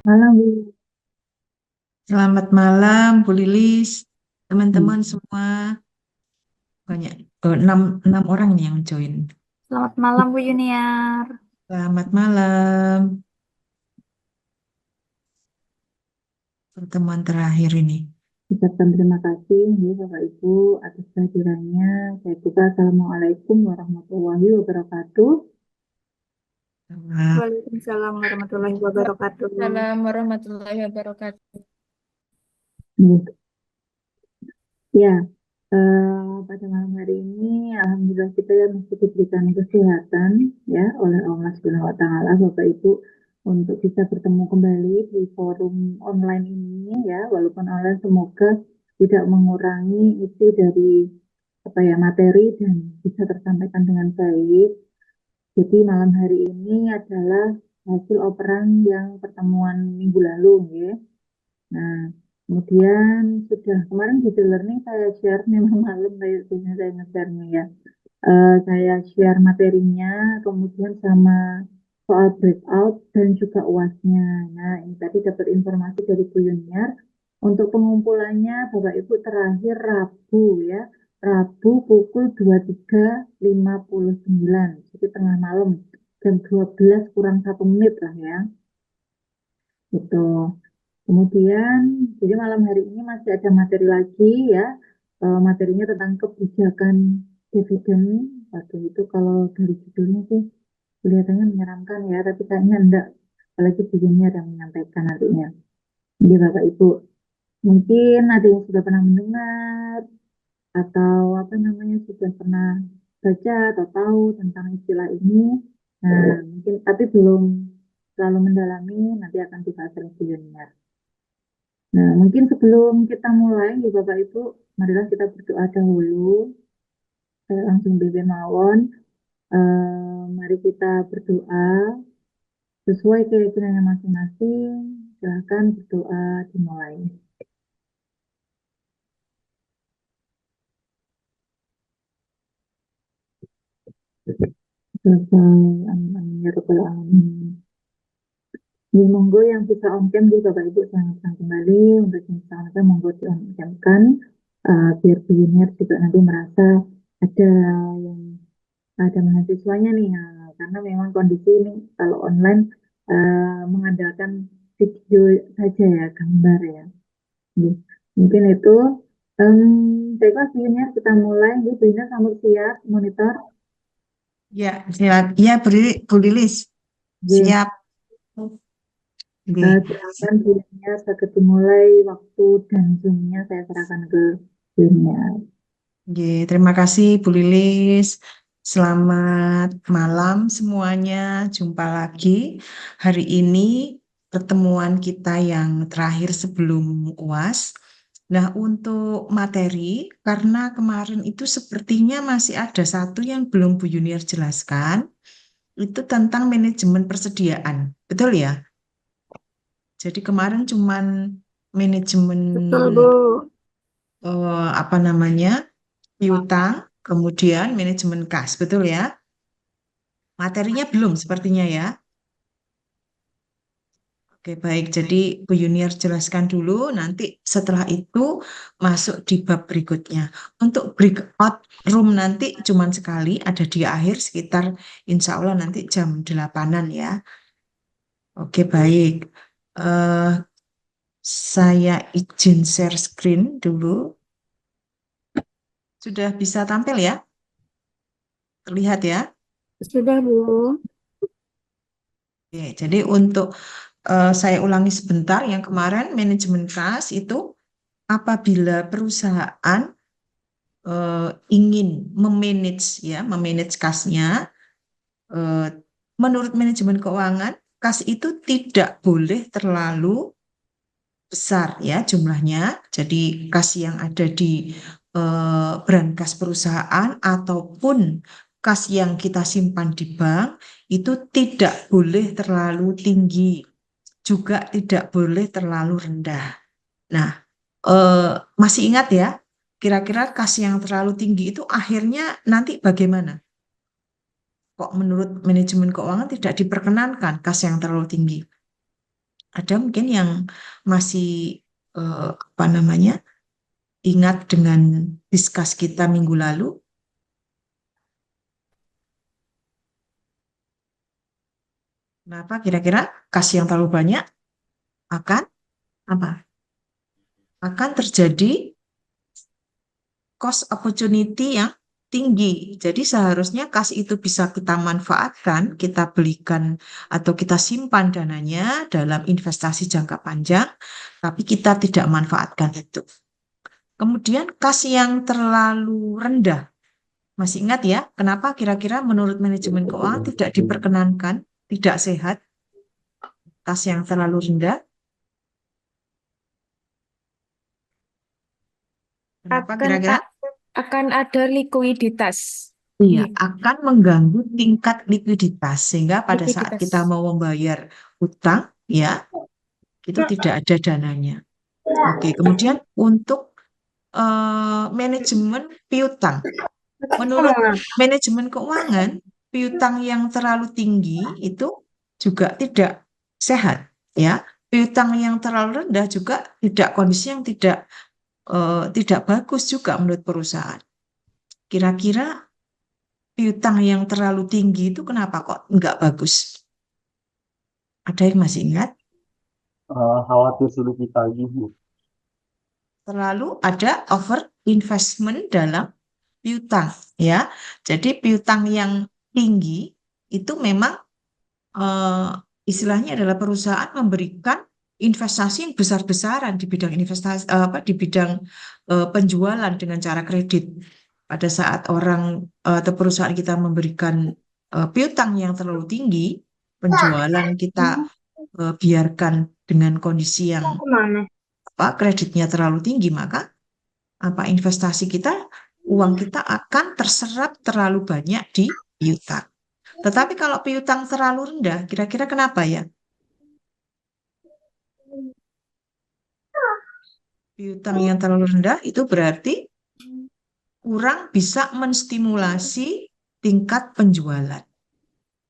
Malam, Bu. Selamat malam, Bu Lilis, Hmm. teman-teman semua. Banyak, enam orang nih yang join. Selamat malam, Bu Junior. Selamat malam, pertemuan terakhir ini. Ucapkan terima kasih ya Bapak Ibu atas kehadirannya. Saya buka Assalamualaikum warahmatullahi wabarakatuh. Selamat. Waalaikumsalam warahmatullahi wabarakatuh. Assalamualaikum warahmatullahi wabarakatuh. Hmm. Ya, pada malam hari ini, Alhamdulillah kita ya masih diberikan kesehatan ya oleh Allah Subhanahu Wa Taala, Bapak Ibu, untuk bisa bertemu kembali di forum online ini ya, walaupun online semoga tidak mengurangi isi dari apa ya materi dan bisa tersampaikan dengan baik. Jadi malam hari ini adalah hasil operan yang pertemuan minggu lalu ya. Nah, kemudian sudah kemarin video learning saya share memang malam kayak biasanya saya nge-share-nya ya. Saya share materinya, kemudian sama soal breakout dan juga UAS-nya. Nah, ini tadi dapat informasi dari Bu Yuniar. Untuk pengumpulannya Bapak Ibu terakhir Rabu ya. Rabu pukul 23.59. Jadi tengah malam jam 12 kurang 1 menit lah ya. Gitu. Kemudian, jadi malam hari ini masih ada materi lagi ya. Materinya tentang kebijakan dividen. Waduh, itu kalau dari judulnya sih kelihatannya menyeramkan ya, tapi kayaknya enggak. Apalagi begini ada yang menyampaikan nantinya. Jadi Bapak Ibu, mungkin ada yang sudah pernah mendengar atau apa namanya sudah pernah baca atau tahu tentang istilah ini. Nah, mungkin tapi belum terlalu mendalami, nanti akan dibahas oleh Bu Yuniar. Nah, mungkin sebelum kita mulai, ya Bapak Ibu, marilah kita berdoa dahulu. Saya langsung BB Mawon. Mari kita berdoa sesuai keyakinannya masing-masing. Silahkan berdoa dimulai. Selesai. Amin, amin, ya Rabbal Alamin. Di monggo yang bisa on-cam di Bapak Ibu jangan kembali. Untuk yang bisa monggo di on-camkan. Biar junior juga nanti merasa ada yang ada mahasiswanya nih ya, karena memang kondisi ini kalau online mengandalkan video saja ya, gambar ya. Jadi, mungkin itu baiklah Junior kita mulai. Jadi Junior kamu siap monitor. Ya, siap. Ya, Bu Lilis, Jadi, siap. Oke. silakan Junior segera dimulai waktu dan zoomnya saya serahkan ke Junior. Oke, terima kasih Bu Lilis. Selamat malam semuanya. Jumpa lagi hari ini pertemuan kita yang terakhir sebelum UAS. Nah, untuk materi, karena kemarin itu sepertinya masih ada satu yang belum Bu Junior jelaskan, itu tentang manajemen persediaan. Betul ya? Jadi kemarin cuman manajemen Betul Bu. apa namanya? Piutang, kemudian manajemen kas, betul ya? Materinya belum sepertinya ya. Oke, baik. Jadi Bu Junior jelaskan dulu, nanti setelah itu masuk di bab berikutnya. Untuk breakout room nanti cuman sekali, ada di akhir sekitar insya Allah nanti jam 8-an ya. Oke, baik. Eh, saya izin share screen dulu. Sudah bisa tampil ya? Terlihat ya? Sudah Bu. Oke, jadi untuk saya ulangi sebentar, yang kemarin manajemen kas itu apabila perusahaan ingin memanage ya, memanage kasnya, eh, menurut manajemen keuangan, kas itu tidak boleh terlalu besar ya jumlahnya. Jadi kas yang ada di brankas perusahaan ataupun kas yang kita simpan di bank itu tidak boleh terlalu tinggi, juga tidak boleh terlalu rendah. Nah, eh, masih ingat ya, kira-kira kas yang terlalu tinggi itu akhirnya nanti bagaimana? Kok menurut manajemen keuangan tidak diperkenankan kas yang terlalu tinggi? Ada mungkin yang masih apa namanya ingat dengan diskus kita minggu lalu? Kenapa kira-kira kas yang terlalu banyak akan apa? Akan terjadi cost opportunity yang tinggi. Jadi seharusnya kas itu bisa kita manfaatkan, kita belikan atau kita simpan dananya dalam investasi jangka panjang, tapi kita tidak manfaatkan itu. Kemudian kas yang terlalu rendah. Masih ingat ya, kenapa kira-kira menurut manajemen keuangan tidak diperkenankan, tidak sehat, kas yang terlalu rendah? Kenapa Akan kira-kira? akan ada likuiditas. Iya, akan mengganggu tingkat likuiditas sehingga pada saat Likuiditas. kita mau membayar utang, ya, itu tidak ada dananya. Oke, kemudian untuk manajemen piutang, menurut manajemen keuangan, piutang yang terlalu tinggi itu juga tidak sehat, ya. Piutang yang terlalu rendah juga tidak kondisi yang tidak bagus juga menurut perusahaan. Kira-kira piutang yang terlalu tinggi itu kenapa kok nggak bagus? Ada yang masih ingat? Khawatir sulit ditagih, Bu. Terlalu ada over investment dalam piutang, ya. Jadi piutang yang tinggi itu memang eh, istilahnya adalah perusahaan memberikan investasi yang besar-besaran di bidang investasi di bidang penjualan dengan cara kredit. Pada saat orang atau perusahaan kita memberikan piutang yang terlalu tinggi, penjualan kita biarkan dengan kondisi yang kreditnya terlalu tinggi, maka investasi kita, uang kita akan terserap terlalu banyak di piutang. Tetapi kalau piutang terlalu rendah, kira-kira kenapa ya? Piutang yang terlalu rendah itu berarti kurang bisa menstimulasi tingkat penjualan.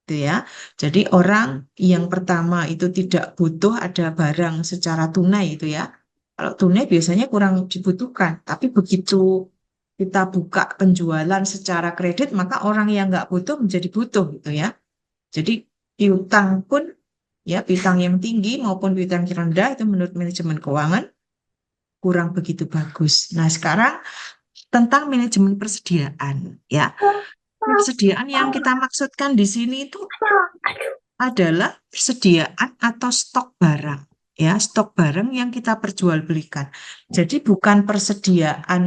Gitu ya. Jadi orang yang pertama itu tidak butuh ada barang secara tunai itu ya. Kalau tunai biasanya kurang dibutuhkan, tapi begitu kita buka penjualan secara kredit, maka orang yang nggak butuh menjadi butuh gitu ya. Jadi piutang pun ya piutang yang tinggi maupun piutang yang rendah itu menurut manajemen keuangan kurang begitu bagus. Nah, sekarang tentang manajemen persediaan ya. Persediaan yang kita maksudkan di sini itu adalah persediaan atau stok barang ya, stok barang yang kita perjualbelikan. Jadi bukan persediaan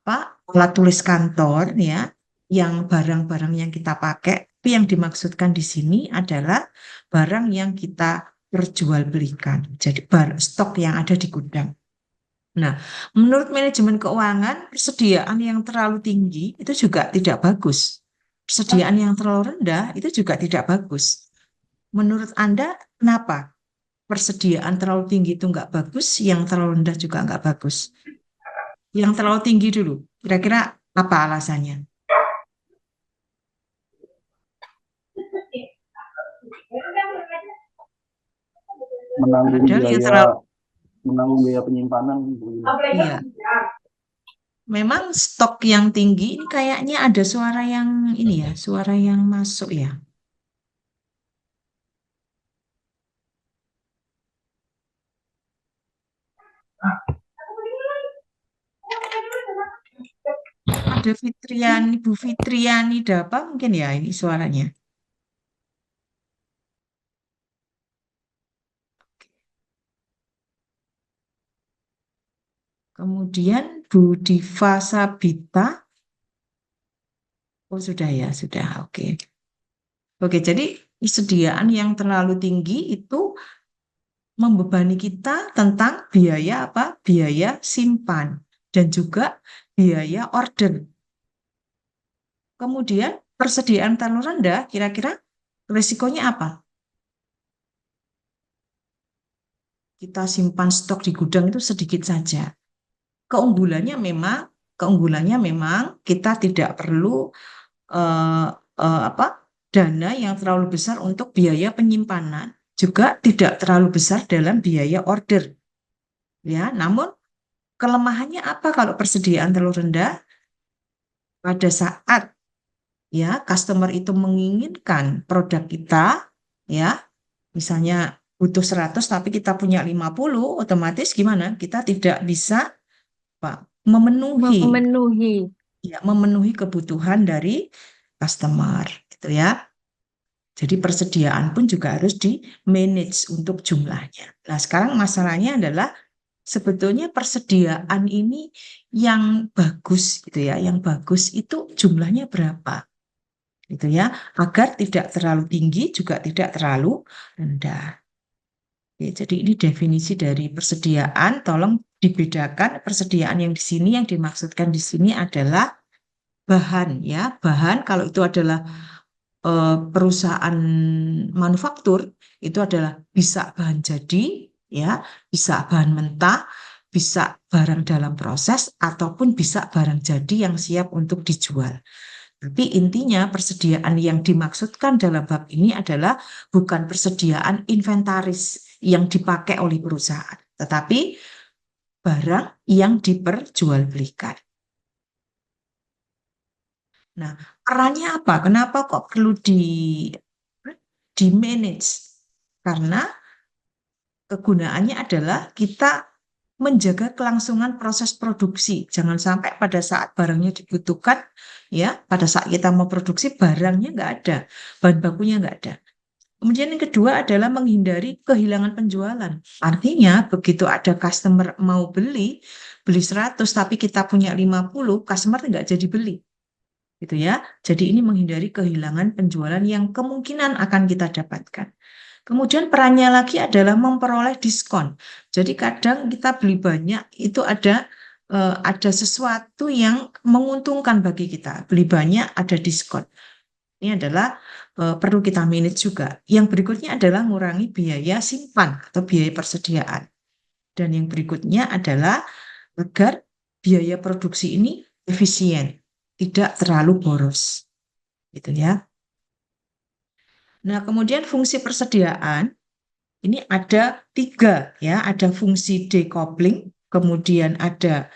alat tulis kantor ya, yang barang-barang yang kita pakai, tapi yang dimaksudkan di sini adalah barang yang kita perjualbelikan. Jadi stok yang ada di gudang. Nah, menurut manajemen keuangan, persediaan yang terlalu tinggi itu juga tidak bagus. Persediaan yang terlalu rendah itu juga tidak bagus. Menurut Anda, kenapa persediaan terlalu tinggi itu nggak bagus, yang terlalu rendah juga nggak bagus? Yang terlalu tinggi dulu, kira-kira apa alasannya? Menanggung Padahal yang biaya terlalu, menanggung biaya penyimpanan, Bu. iya, memang stok yang tinggi ini kayaknya ada suara yang ini ya, suara yang masuk ya. Ada Fitriani, Bu Fitriani Dapa mungkin ya ini suaranya. Kemudian Bu Diva Sabita, oh sudah ya, sudah, oke. Oke, jadi persediaan yang terlalu tinggi itu membebani kita tentang biaya apa? Biaya simpan dan juga biaya order. Kemudian persediaan terlalu rendah, kira-kira risikonya apa? Kita simpan stok di gudang itu sedikit saja. Keunggulannya memang kita tidak perlu eh, apa dana yang terlalu besar untuk biaya penyimpanan juga tidak terlalu besar dalam biaya order. Ya, namun kelemahannya apa kalau persediaan terlalu rendah? Pada saat ya customer itu menginginkan produk kita, ya, misalnya butuh 100 tapi kita punya 50, otomatis gimana? Kita tidak bisa Pak, memenuhi Memenuhi. ya, memenuhi kebutuhan dari customer gitu ya. Jadi persediaan pun juga harus di manage untuk jumlahnya. Nah, sekarang masalahnya adalah sebetulnya persediaan ini yang bagus gitu ya, yang bagus itu jumlahnya berapa gitu ya, agar tidak terlalu tinggi juga tidak terlalu rendah. Oke, jadi ini definisi dari persediaan, tolong dibedakan persediaan yang di sini, yang dimaksudkan di sini adalah bahan ya, bahan kalau itu adalah perusahaan manufaktur itu adalah bisa bahan jadi ya, bisa bahan mentah, bisa barang dalam proses ataupun bisa barang jadi yang siap untuk dijual. Tapi intinya persediaan yang dimaksudkan dalam bab ini adalah bukan persediaan inventaris yang dipakai oleh perusahaan, tetapi barang yang diperjualbelikan. Nah, perannya apa? Kenapa kok perlu di manage? Karena kegunaannya adalah kita menjaga kelangsungan proses produksi. Jangan sampai pada saat barangnya dibutuhkan, ya, pada saat kita mau produksi barangnya nggak ada, bahan bakunya nggak ada. Kemudian yang kedua adalah menghindari kehilangan penjualan. Artinya begitu ada customer mau beli 100 tapi kita punya 50, customer nggak jadi beli. Gitu ya. Jadi ini menghindari kehilangan penjualan yang kemungkinan akan kita dapatkan. Kemudian perannya lagi adalah memperoleh diskon. Jadi kadang kita beli banyak itu ada sesuatu yang menguntungkan bagi kita. Beli banyak ada diskon. Ini adalah perlu kita manage juga. Yang berikutnya adalah mengurangi biaya simpan atau biaya persediaan. Dan yang berikutnya adalah agar biaya produksi ini efisien, tidak terlalu boros. Gitu ya. Nah, kemudian fungsi persediaan ini ada 3 ya, ada fungsi decoupling, kemudian ada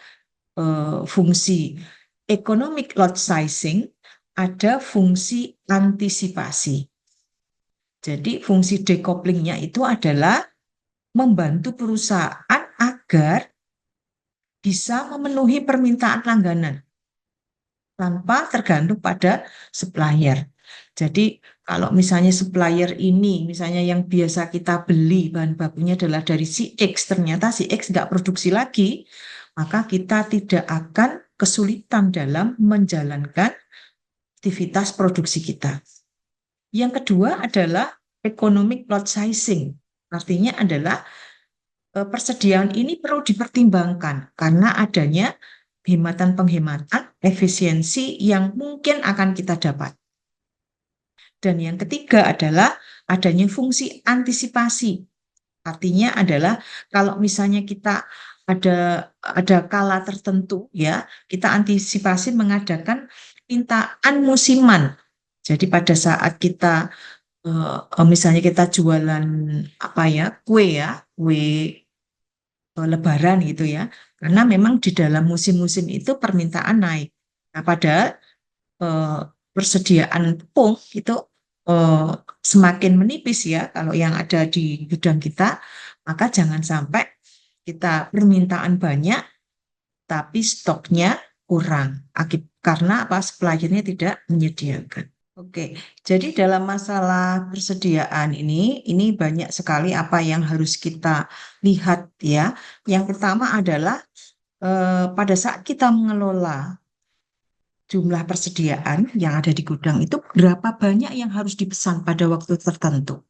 fungsi economic lot sizing, ada fungsi antisipasi. Jadi fungsi decouplingnya itu adalah membantu perusahaan agar bisa memenuhi permintaan langganan tanpa tergantung pada supplier. Jadi kalau misalnya supplier ini, misalnya yang biasa kita beli bahan bakunya adalah dari si X, ternyata si X nggak produksi lagi, maka kita tidak akan kesulitan dalam menjalankan aktivitas produksi kita. Yang kedua adalah economic lot sizing. Artinya adalah persediaan ini perlu dipertimbangkan karena adanya penghematan, efisiensi yang mungkin akan kita dapat. Dan yang ketiga adalah adanya fungsi antisipasi. Artinya adalah kalau misalnya kita ada kala tertentu ya, kita antisipasi mengadakan permintaan musiman. Jadi pada saat kita misalnya kita jualan apa ya, kue Lebaran gitu ya, karena memang di dalam musim-musim itu permintaan naik. Nah, padahal eh, persediaan tepung itu eh, semakin menipis ya kalau yang ada di gudang kita, maka jangan sampai kita permintaan banyak tapi stoknya kurang karena apa, suppliernya tidak menyediakan. Oke, jadi dalam masalah persediaan ini banyak sekali apa yang harus kita lihat ya. Yang pertama adalah pada saat kita mengelola jumlah persediaan yang ada di gudang itu berapa banyak yang harus dipesan pada waktu tertentu.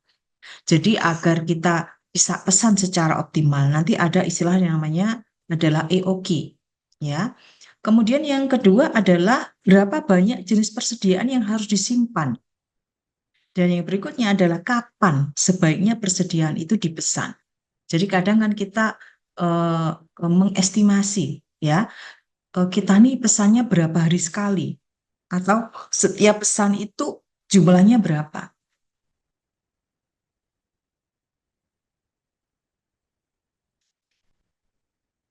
Jadi agar kita bisa pesan secara optimal, nanti ada istilah yang namanya adalah EOQ, ya. Kemudian yang kedua adalah berapa banyak jenis persediaan yang harus disimpan. Dan yang berikutnya adalah kapan sebaiknya persediaan itu dipesan. Jadi kadang kan kita mengestimasi, ya, kita nih pesannya berapa hari sekali, atau setiap pesan itu jumlahnya berapa.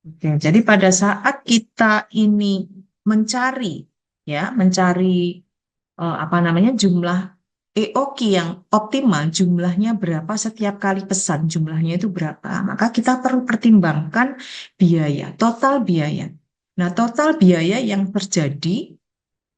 Oke, jadi pada saat kita ini mencari apa namanya jumlah EOQ yang optimal, jumlahnya berapa setiap kali pesan, jumlahnya itu berapa, maka kita perlu pertimbangkan biaya, total biaya. Nah, total biaya yang terjadi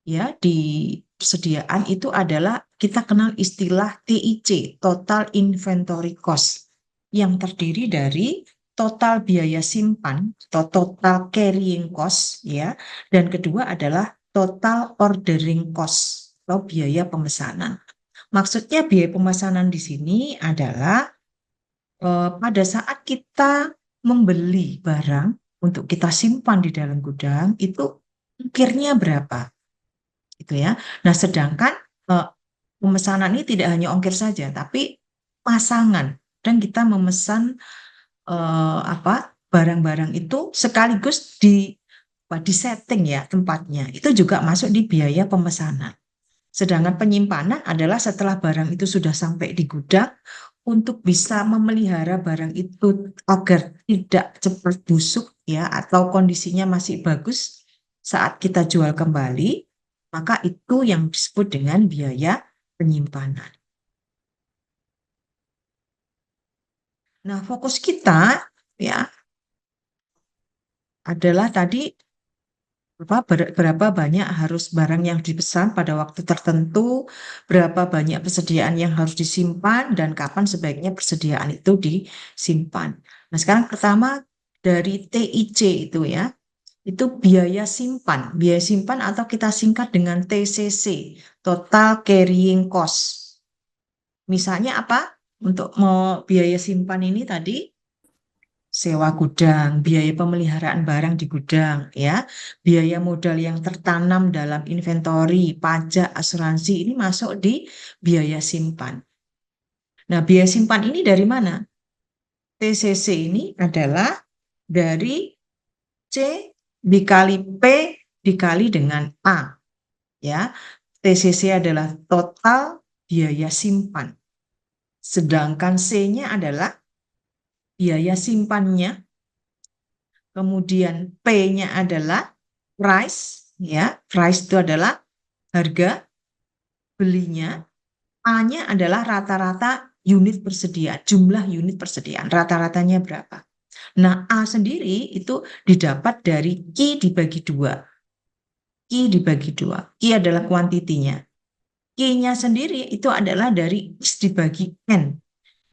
ya di persediaan itu adalah kita kenal istilah TIC, Total Inventory Cost, yang terdiri dari total biaya simpan atau total carrying cost ya, dan kedua adalah total ordering cost atau biaya pemesanan. Maksudnya biaya pemesanan di sini adalah pada saat kita membeli barang untuk kita simpan di dalam gudang itu ongkirnya berapa gitu ya. Nah, sedangkan pemesanan ini tidak hanya ongkir saja, tapi pasangan dan kita memesan barang-barang itu sekaligus di setting ya tempatnya. Itu juga masuk di biaya pemesanan. Sedangkan penyimpanan adalah setelah barang itu sudah sampai di gudang untuk bisa memelihara barang itu agar tidak cepat busuk ya atau kondisinya masih bagus saat kita jual kembali, maka itu yang disebut dengan biaya penyimpanan. Nah, fokus kita ya adalah tadi berapa banyak harus barang yang dipesan pada waktu tertentu, berapa banyak persediaan yang harus disimpan, dan kapan sebaiknya persediaan itu disimpan. Nah, sekarang pertama dari TIC itu ya, itu biaya simpan. Biaya simpan atau kita singkat dengan TCC, Total Carrying Cost. Misalnya apa? Untuk biaya simpan ini tadi, sewa gudang, biaya pemeliharaan barang di gudang, ya, biaya modal yang tertanam dalam inventory, pajak, asuransi ini masuk di biaya simpan. Nah, biaya simpan ini dari mana? TCC ini adalah dari C dikali P dikali dengan A, ya. TCC adalah total biaya simpan. Sedangkan C-nya adalah biaya simpannya, kemudian P-nya adalah price, ya, price itu adalah harga belinya, A-nya adalah rata-rata unit persediaan, jumlah unit persediaan, rata-ratanya berapa. Nah, A sendiri itu didapat dari Q dibagi 2. Q dibagi 2. Q adalah kuantitinya. Q-nya sendiri itu adalah dari X dibagi N.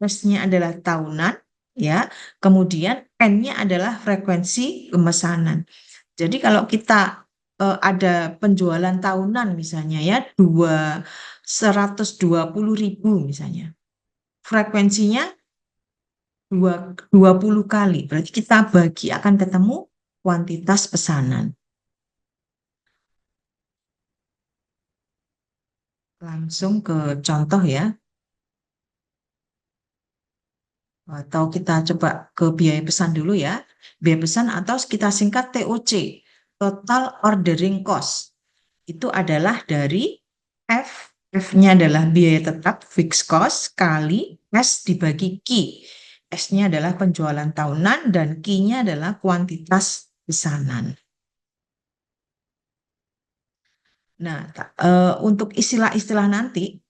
S-nya adalah tahunan, ya. Kemudian N-nya adalah frekuensi pemesanan. Jadi kalau kita ada penjualan tahunan misalnya ya 120.000 misalnya. Frekuensinya 20 kali. Berarti kita bagi akan ketemu kuantitas pesanan. Langsung ke contoh ya. Atau kita coba ke biaya pesan dulu ya. Biaya pesan atau kita singkat TOC, Total Ordering Cost. Itu adalah dari F, F-nya adalah biaya tetap fixed cost kali S dibagi Q. S-nya adalah penjualan tahunan dan Q-nya adalah kuantitas pesanan. Nah, untuk istilah-istilah nanti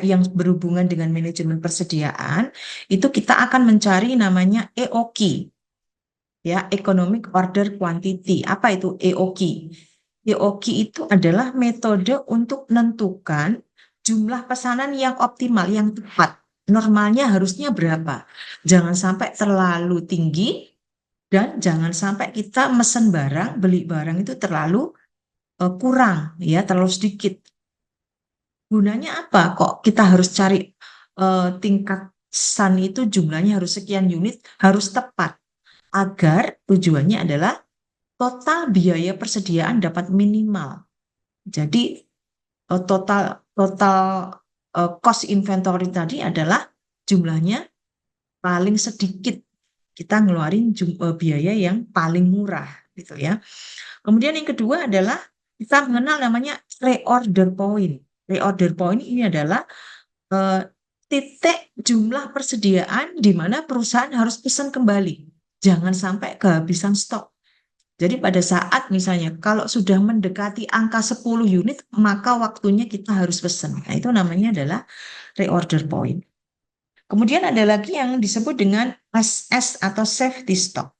yang berhubungan dengan manajemen persediaan, itu kita akan mencari namanya EOQ, ya, Economic Order Quantity. Apa itu EOQ? EOQ itu adalah metode untuk menentukan jumlah pesanan yang optimal, yang tepat. Normalnya harusnya berapa? Jangan sampai terlalu tinggi dan jangan sampai kita mesen barang, beli barang itu terlalu kurang, ya, terlalu sedikit. Gunanya apa? Kok kita harus cari tingkat SAN itu jumlahnya harus sekian unit, harus tepat. Agar tujuannya adalah total biaya persediaan dapat minimal. Jadi total cost inventory tadi adalah jumlahnya paling sedikit. Kita ngeluarin biaya yang paling murah gitu ya. Kemudian yang kedua adalah kita mengenal namanya reorder point. Reorder point ini adalah titik jumlah persediaan di mana perusahaan harus pesan kembali. jangan sampai kehabisan stok. Jadi pada saat misalnya kalau sudah mendekati angka 10 unit, maka waktunya kita harus pesan. Nah, itu namanya adalah reorder point. Kemudian ada lagi yang disebut dengan SS atau safety stock.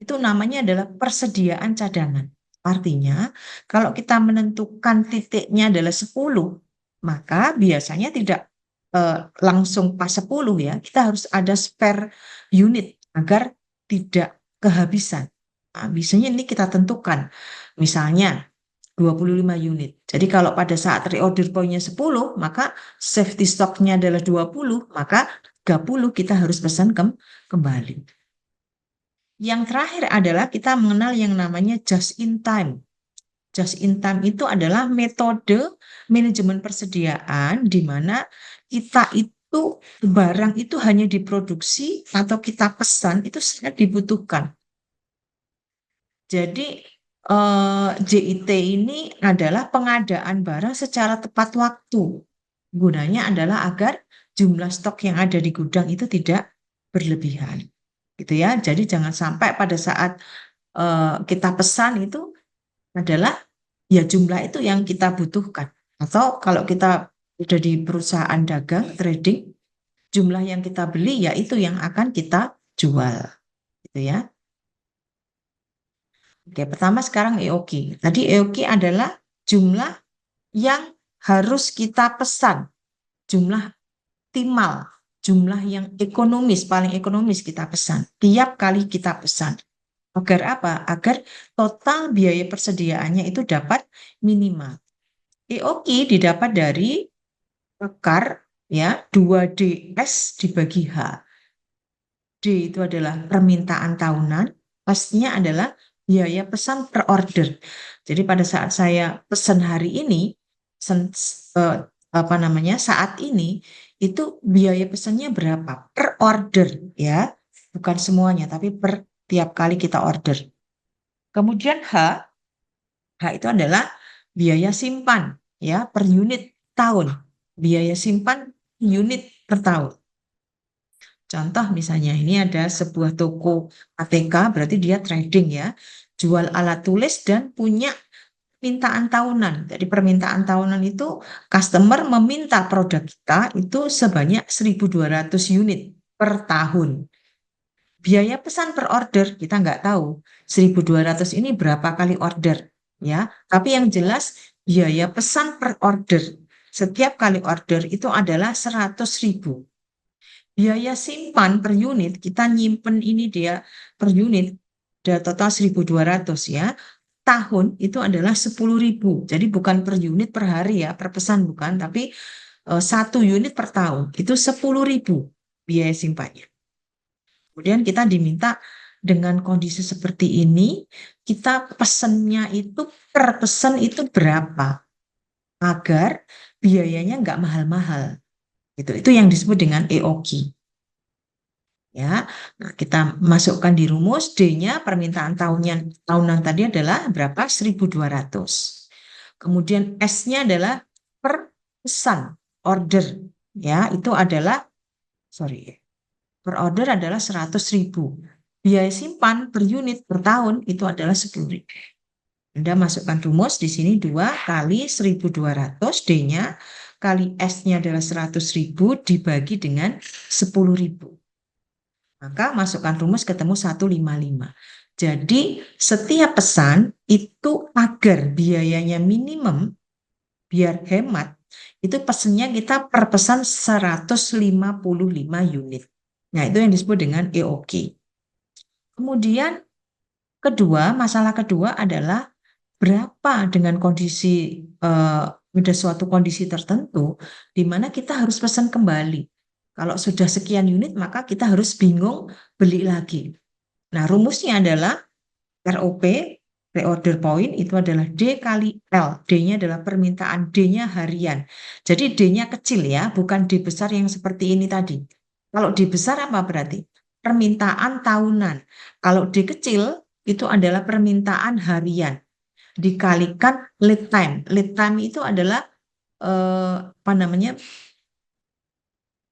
Itu namanya adalah persediaan cadangan. Artinya, kalau kita menentukan titiknya adalah 10, maka biasanya tidak langsung pas 10 ya. Kita harus ada spare unit agar tidak kehabisan. Nah, biasanya ini kita tentukan. Misalnya 25 unit. Jadi kalau pada saat reorder point-nya 10, maka safety stock-nya adalah 20, maka 30 kita harus pesan kembali. Yang terakhir adalah kita mengenal yang namanya just in time. Just in time itu adalah metode manajemen persediaan di mana kita itu barang itu hanya diproduksi atau kita pesan itu sangat dibutuhkan. Jadi JIT ini adalah pengadaan barang secara tepat waktu. Gunanya adalah agar jumlah stok yang ada di gudang itu tidak berlebihan. Gitu ya. Jadi jangan sampai pada saat kita pesan itu adalah ya jumlah itu yang kita butuhkan. Atau kalau kita sudah di perusahaan dagang, trading, jumlah yang kita beli ya itu yang akan kita jual. Gitu ya. Oke, pertama sekarang EOQ. Tadi EOQ adalah jumlah yang harus kita pesan. Jumlah optimal, jumlah yang ekonomis, paling ekonomis kita pesan. Tiap kali kita pesan. Agar apa? Agar total biaya persediaannya itu dapat minimal. EOQ didapat dari akar ya 2DS dibagi H. D itu adalah permintaan tahunan, pastinya adalah biaya pesan per order. Jadi pada saat saya pesan hari ini, saat ini itu biaya pesannya berapa per order ya, bukan semuanya tapi per tiap kali kita order. Kemudian H itu adalah biaya simpan ya per unit tahun, biaya simpan unit per tahun. Contoh misalnya ini ada sebuah toko ATK, berarti dia trading ya, jual alat tulis dan punya permintaan tahunan. Jadi permintaan tahunan itu customer meminta produk kita itu sebanyak 1.200 unit per tahun. Biaya pesan per order kita nggak tahu 1.200 ini berapa kali order ya. Tapi yang jelas biaya pesan per order setiap kali order itu adalah 100.000. Biaya simpan per unit, kita nyimpen ini dia per unit, ada total 1.200 ya. Tahun itu adalah 10.000. Jadi bukan per unit per hari ya, per pesan bukan, tapi 1 unit per tahun. Itu 10.000 biaya simpannya. Kemudian kita diminta dengan kondisi seperti ini, kita pesannya itu per pesan itu berapa? Agar biayanya nggak mahal-mahal. Itu yang disebut dengan EOQ. Ya, nah kita masukkan di rumus D-nya permintaan tahunan tadi adalah berapa? 1.200. Kemudian S-nya adalah per pesan order. Ya, itu adalah per order adalah 100.000. Biaya simpan per unit per tahun itu adalah 10.000. Anda masukkan rumus di sini 2 kali 1.200 D-nya kali S-nya adalah 100.000 dibagi dengan 10.000. Maka masukkan rumus ketemu 155. Jadi setiap pesan itu agar biayanya minimum, biar hemat, itu pesannya kita per pesan 155 unit. Nah itu yang disebut dengan EOQ. Kemudian masalah kedua adalah berapa dengan kondisi ada suatu kondisi tertentu di mana kita harus pesan kembali. Kalau sudah sekian unit maka kita harus bingung beli lagi. Nah rumusnya adalah ROP, reorder point itu adalah D kali L. D-nya adalah permintaan, D-nya harian. Jadi D-nya kecil ya, bukan D besar yang seperti ini tadi. Kalau D besar apa berarti? Permintaan tahunan. Kalau D kecil itu adalah permintaan harian dikalikan lead time. Lead time itu adalah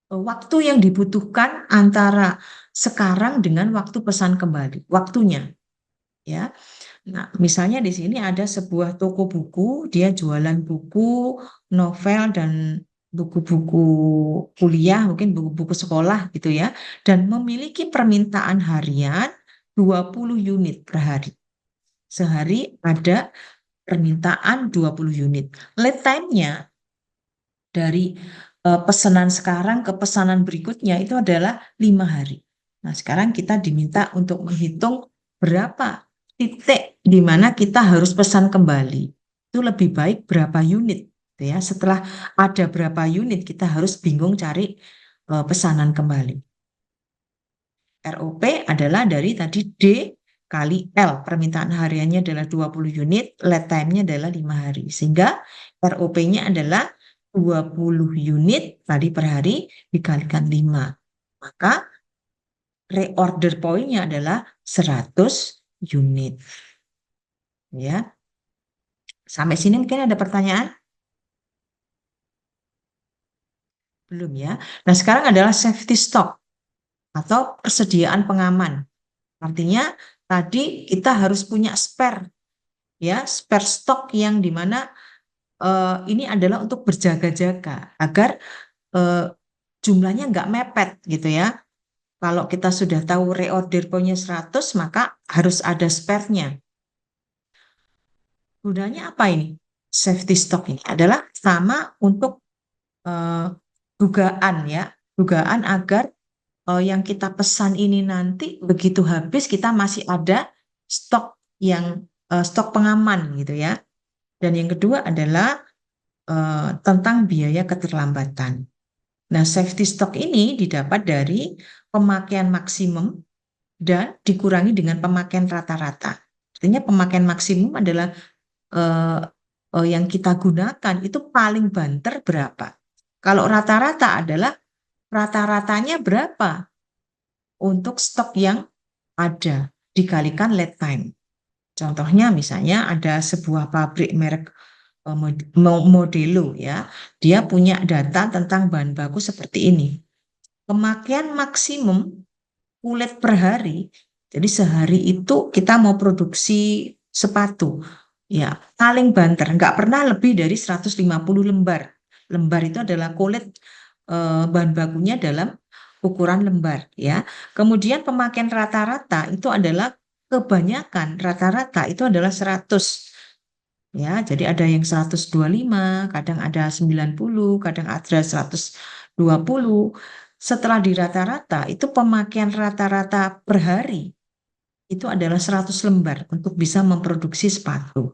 waktu yang dibutuhkan antara sekarang dengan waktu pesan kembali, waktunya ya. Nah, misalnya di sini ada sebuah toko buku, dia jualan buku, novel dan buku-buku kuliah, mungkin buku-buku sekolah gitu ya, dan memiliki permintaan harian 20 unit per hari. Sehari ada permintaan 20 unit. Lead time-nya dari pesanan sekarang ke pesanan berikutnya itu adalah 5 hari. Nah, sekarang kita diminta untuk menghitung berapa titik di mana kita harus pesan kembali. Itu lebih baik berapa unit, gitu ya. Setelah ada berapa unit, kita harus bingung cari pesanan kembali. ROP adalah dari tadi D kali L. Permintaan hariannya adalah 20 unit, lead time-nya adalah 5 hari. Sehingga ROP-nya adalah 20 unit tadi per hari dikalikan 5. Maka reorder point-nya adalah 100 unit. Ya. Sampai sini mungkin ada pertanyaan? Belum ya. Nah, sekarang adalah safety stock atau persediaan pengaman. Artinya tadi kita harus punya spare ya, spare stock yang dimana ini adalah untuk berjaga-jaga agar jumlahnya nggak mepet gitu ya. Kalau kita sudah tahu reorder point-nya 100, maka harus ada spare-nya. Gunanya apa ini? Safety stock ini adalah sama untuk dugaan ya, dugaan agar yang kita pesan ini nanti begitu habis kita masih ada stok yang stok pengaman gitu ya. Dan yang kedua adalah tentang biaya keterlambatan. Nah, safety stock ini didapat dari pemakaian maksimum dan dikurangi dengan pemakaian rata-rata. Artinya pemakaian maksimum adalah yang kita gunakan itu paling banter berapa. Kalau rata-rata adalah rata-ratanya berapa untuk stok yang ada dikalikan lead time. Contohnya misalnya ada sebuah pabrik merek Modelo ya, dia punya data tentang bahan baku seperti ini. Pemakaian maksimum kulit per hari, jadi sehari itu kita mau produksi sepatu, ya paling banter, nggak pernah lebih dari 150 lembar. Lembar itu adalah kulit bahan bakunya dalam ukuran lembar ya. Kemudian pemakaian rata-rata itu adalah kebanyakan rata-rata itu adalah 100. Ya, jadi ada yang 125, kadang ada 90, kadang ada 120. Setelah di rata-rata, itu pemakaian rata-rata per hari itu adalah 100 lembar untuk bisa memproduksi sepatu.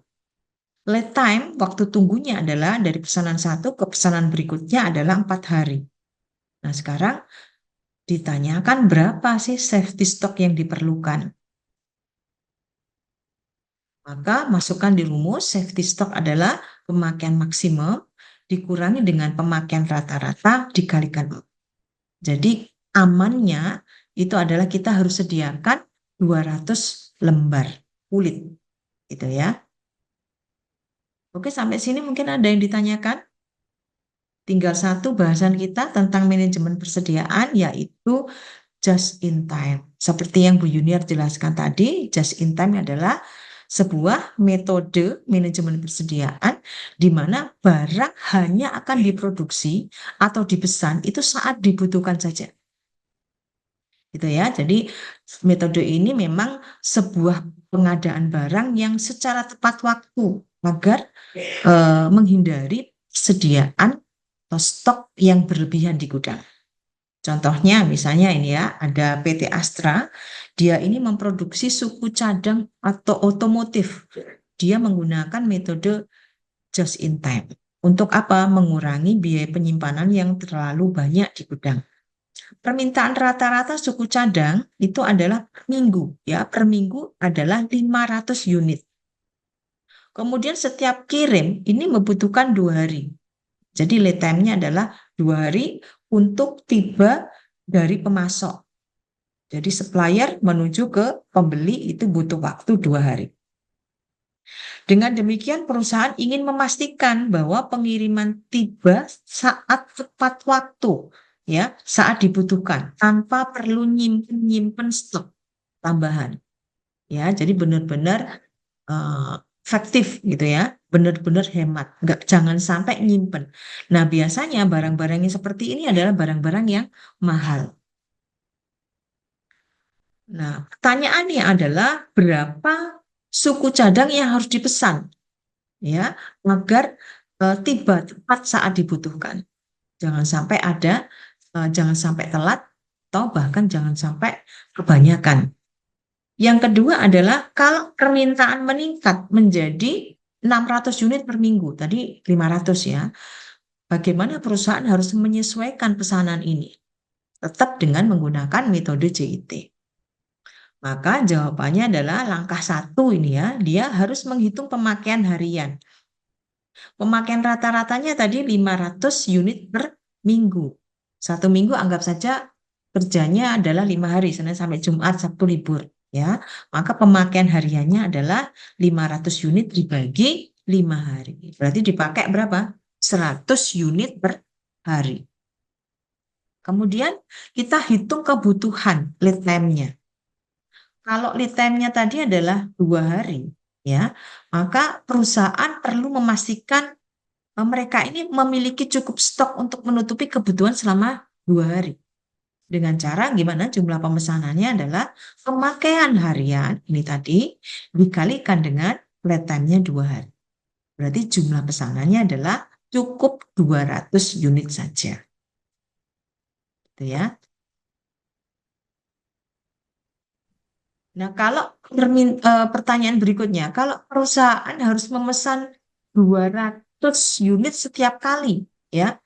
Lead time, waktu tunggunya adalah dari pesanan satu ke pesanan berikutnya adalah 4 hari. Nah, sekarang ditanyakan berapa sih safety stock yang diperlukan. Maka masukkan di rumus safety stock adalah pemakaian maksimum dikurangi dengan pemakaian rata-rata dikalikan 4. Jadi amannya itu adalah kita harus sediakan 200 lembar kulit. Gitu ya. Oke, sampai sini mungkin ada yang ditanyakan? Tinggal satu bahasan kita tentang manajemen persediaan yaitu just in time. Seperti yang Bu Yuniar jelaskan tadi, just in time adalah sebuah metode manajemen persediaan di mana barang hanya akan diproduksi atau dipesan itu saat dibutuhkan saja. Gitu ya. Jadi metode ini memang sebuah pengadaan barang yang secara tepat waktu agar menghindari persediaan atau stok yang berlebihan di gudang. Contohnya misalnya ini ya, ada PT Astra, dia ini memproduksi suku cadang atau otomotif. Dia menggunakan metode just in time. Untuk apa? Mengurangi biaya penyimpanan yang terlalu banyak di gudang. Permintaan rata-rata suku cadang itu adalah per minggu. Ya, per minggu adalah 500 unit. Kemudian setiap kirim ini membutuhkan 2 hari. Jadi lead time-nya adalah 2 hari untuk tiba dari pemasok. Jadi supplier menuju ke pembeli itu butuh waktu 2 hari. Dengan demikian perusahaan ingin memastikan bahwa pengiriman tiba saat tepat waktu ya saat dibutuhkan tanpa perlu nyimpen stok tambahan. Ya, jadi benar-benar efektif gitu ya, benar-benar hemat, jangan sampai nyimpen. Nah, biasanya barang-barang yang seperti ini adalah barang-barang yang mahal. Nah, pertanyaannya adalah berapa suku cadang yang harus dipesan ya agar tiba tepat saat dibutuhkan. Jangan sampai jangan sampai telat atau bahkan jangan sampai kebanyakan. Yang kedua adalah kalau permintaan meningkat menjadi 600 unit per minggu, tadi 500 ya. Bagaimana perusahaan harus menyesuaikan pesanan ini? Tetap dengan menggunakan metode JIT. Maka jawabannya adalah langkah 1 ini ya, dia harus menghitung pemakaian harian. Pemakaian rata-ratanya tadi 500 unit per minggu. 1 minggu anggap saja kerjanya adalah 5 hari, Senin sampai Jumat, Sabtu libur. Ya, maka pemakaian hariannya adalah 500 unit dibagi 5 hari. Berarti dipakai berapa? 100 unit per hari. Kemudian kita hitung kebutuhan lead time-nya. Kalau lead time-nya tadi adalah 2 hari, ya, maka perusahaan perlu memastikan mereka ini memiliki cukup stok untuk menutupi kebutuhan selama 2 hari. Dengan cara gimana? Jumlah pemesanannya adalah pemakaian harian ini tadi dikalikan dengan lead time-nya 2 hari. Berarti jumlah pesanannya adalah cukup 200 unit saja. Gitu ya. Nah, kalau pertanyaan berikutnya, kalau perusahaan harus memesan 200 unit setiap kali, ya,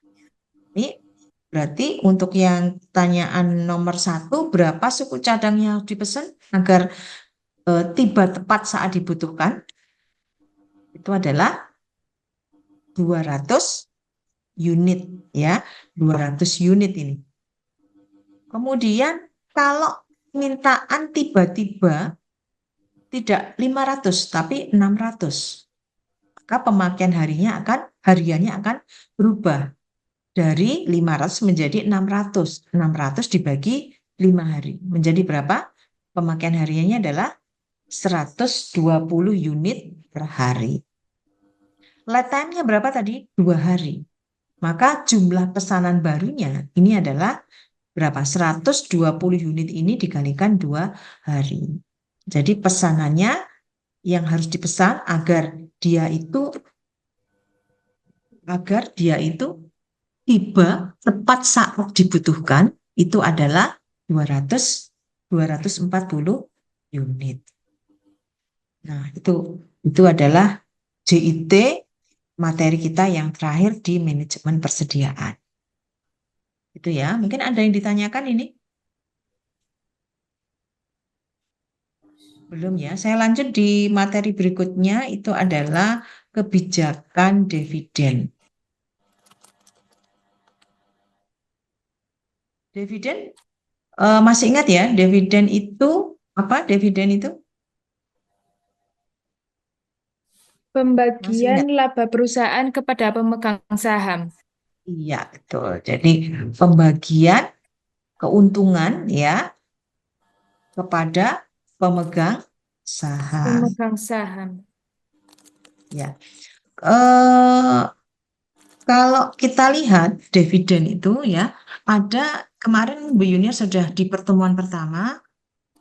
ini berarti untuk yang pertanyaan nomor 1, berapa suku cadang yang harus dipesan agar tiba tepat saat dibutuhkan? Itu adalah 200 unit, ya, 200 unit ini. Kemudian kalau permintaan tiba-tiba tidak 500 tapi 600, maka pemakaian hariannya akan berubah dari 500 menjadi 600. 600 dibagi 5 hari. Menjadi berapa? Pemakaian hariannya adalah 120 unit per hari. Lead time-nya berapa tadi? 2 hari. Maka jumlah pesanan barunya ini adalah berapa? 120 unit ini dikalikan 2 hari. Jadi pesanannya yang harus dipesan agar dia itu tiba tepat saat dibutuhkan itu adalah 240 unit. Nah, itu adalah JIT materi kita yang terakhir di manajemen persediaan. Itu ya, mungkin ada yang ditanyakan ini? Belum ya, saya lanjut di materi berikutnya, itu adalah kebijakan dividen. Dividen, masih ingat ya, dividen itu apa? Dividen itu? Pembagian laba perusahaan kepada pemegang saham. Iya, betul. Jadi pembagian keuntungan ya kepada pemegang saham. Pemegang saham. Ya. Kalau kita lihat dividen itu ya, ada kemarin Bu Yuniar sudah di pertemuan pertama,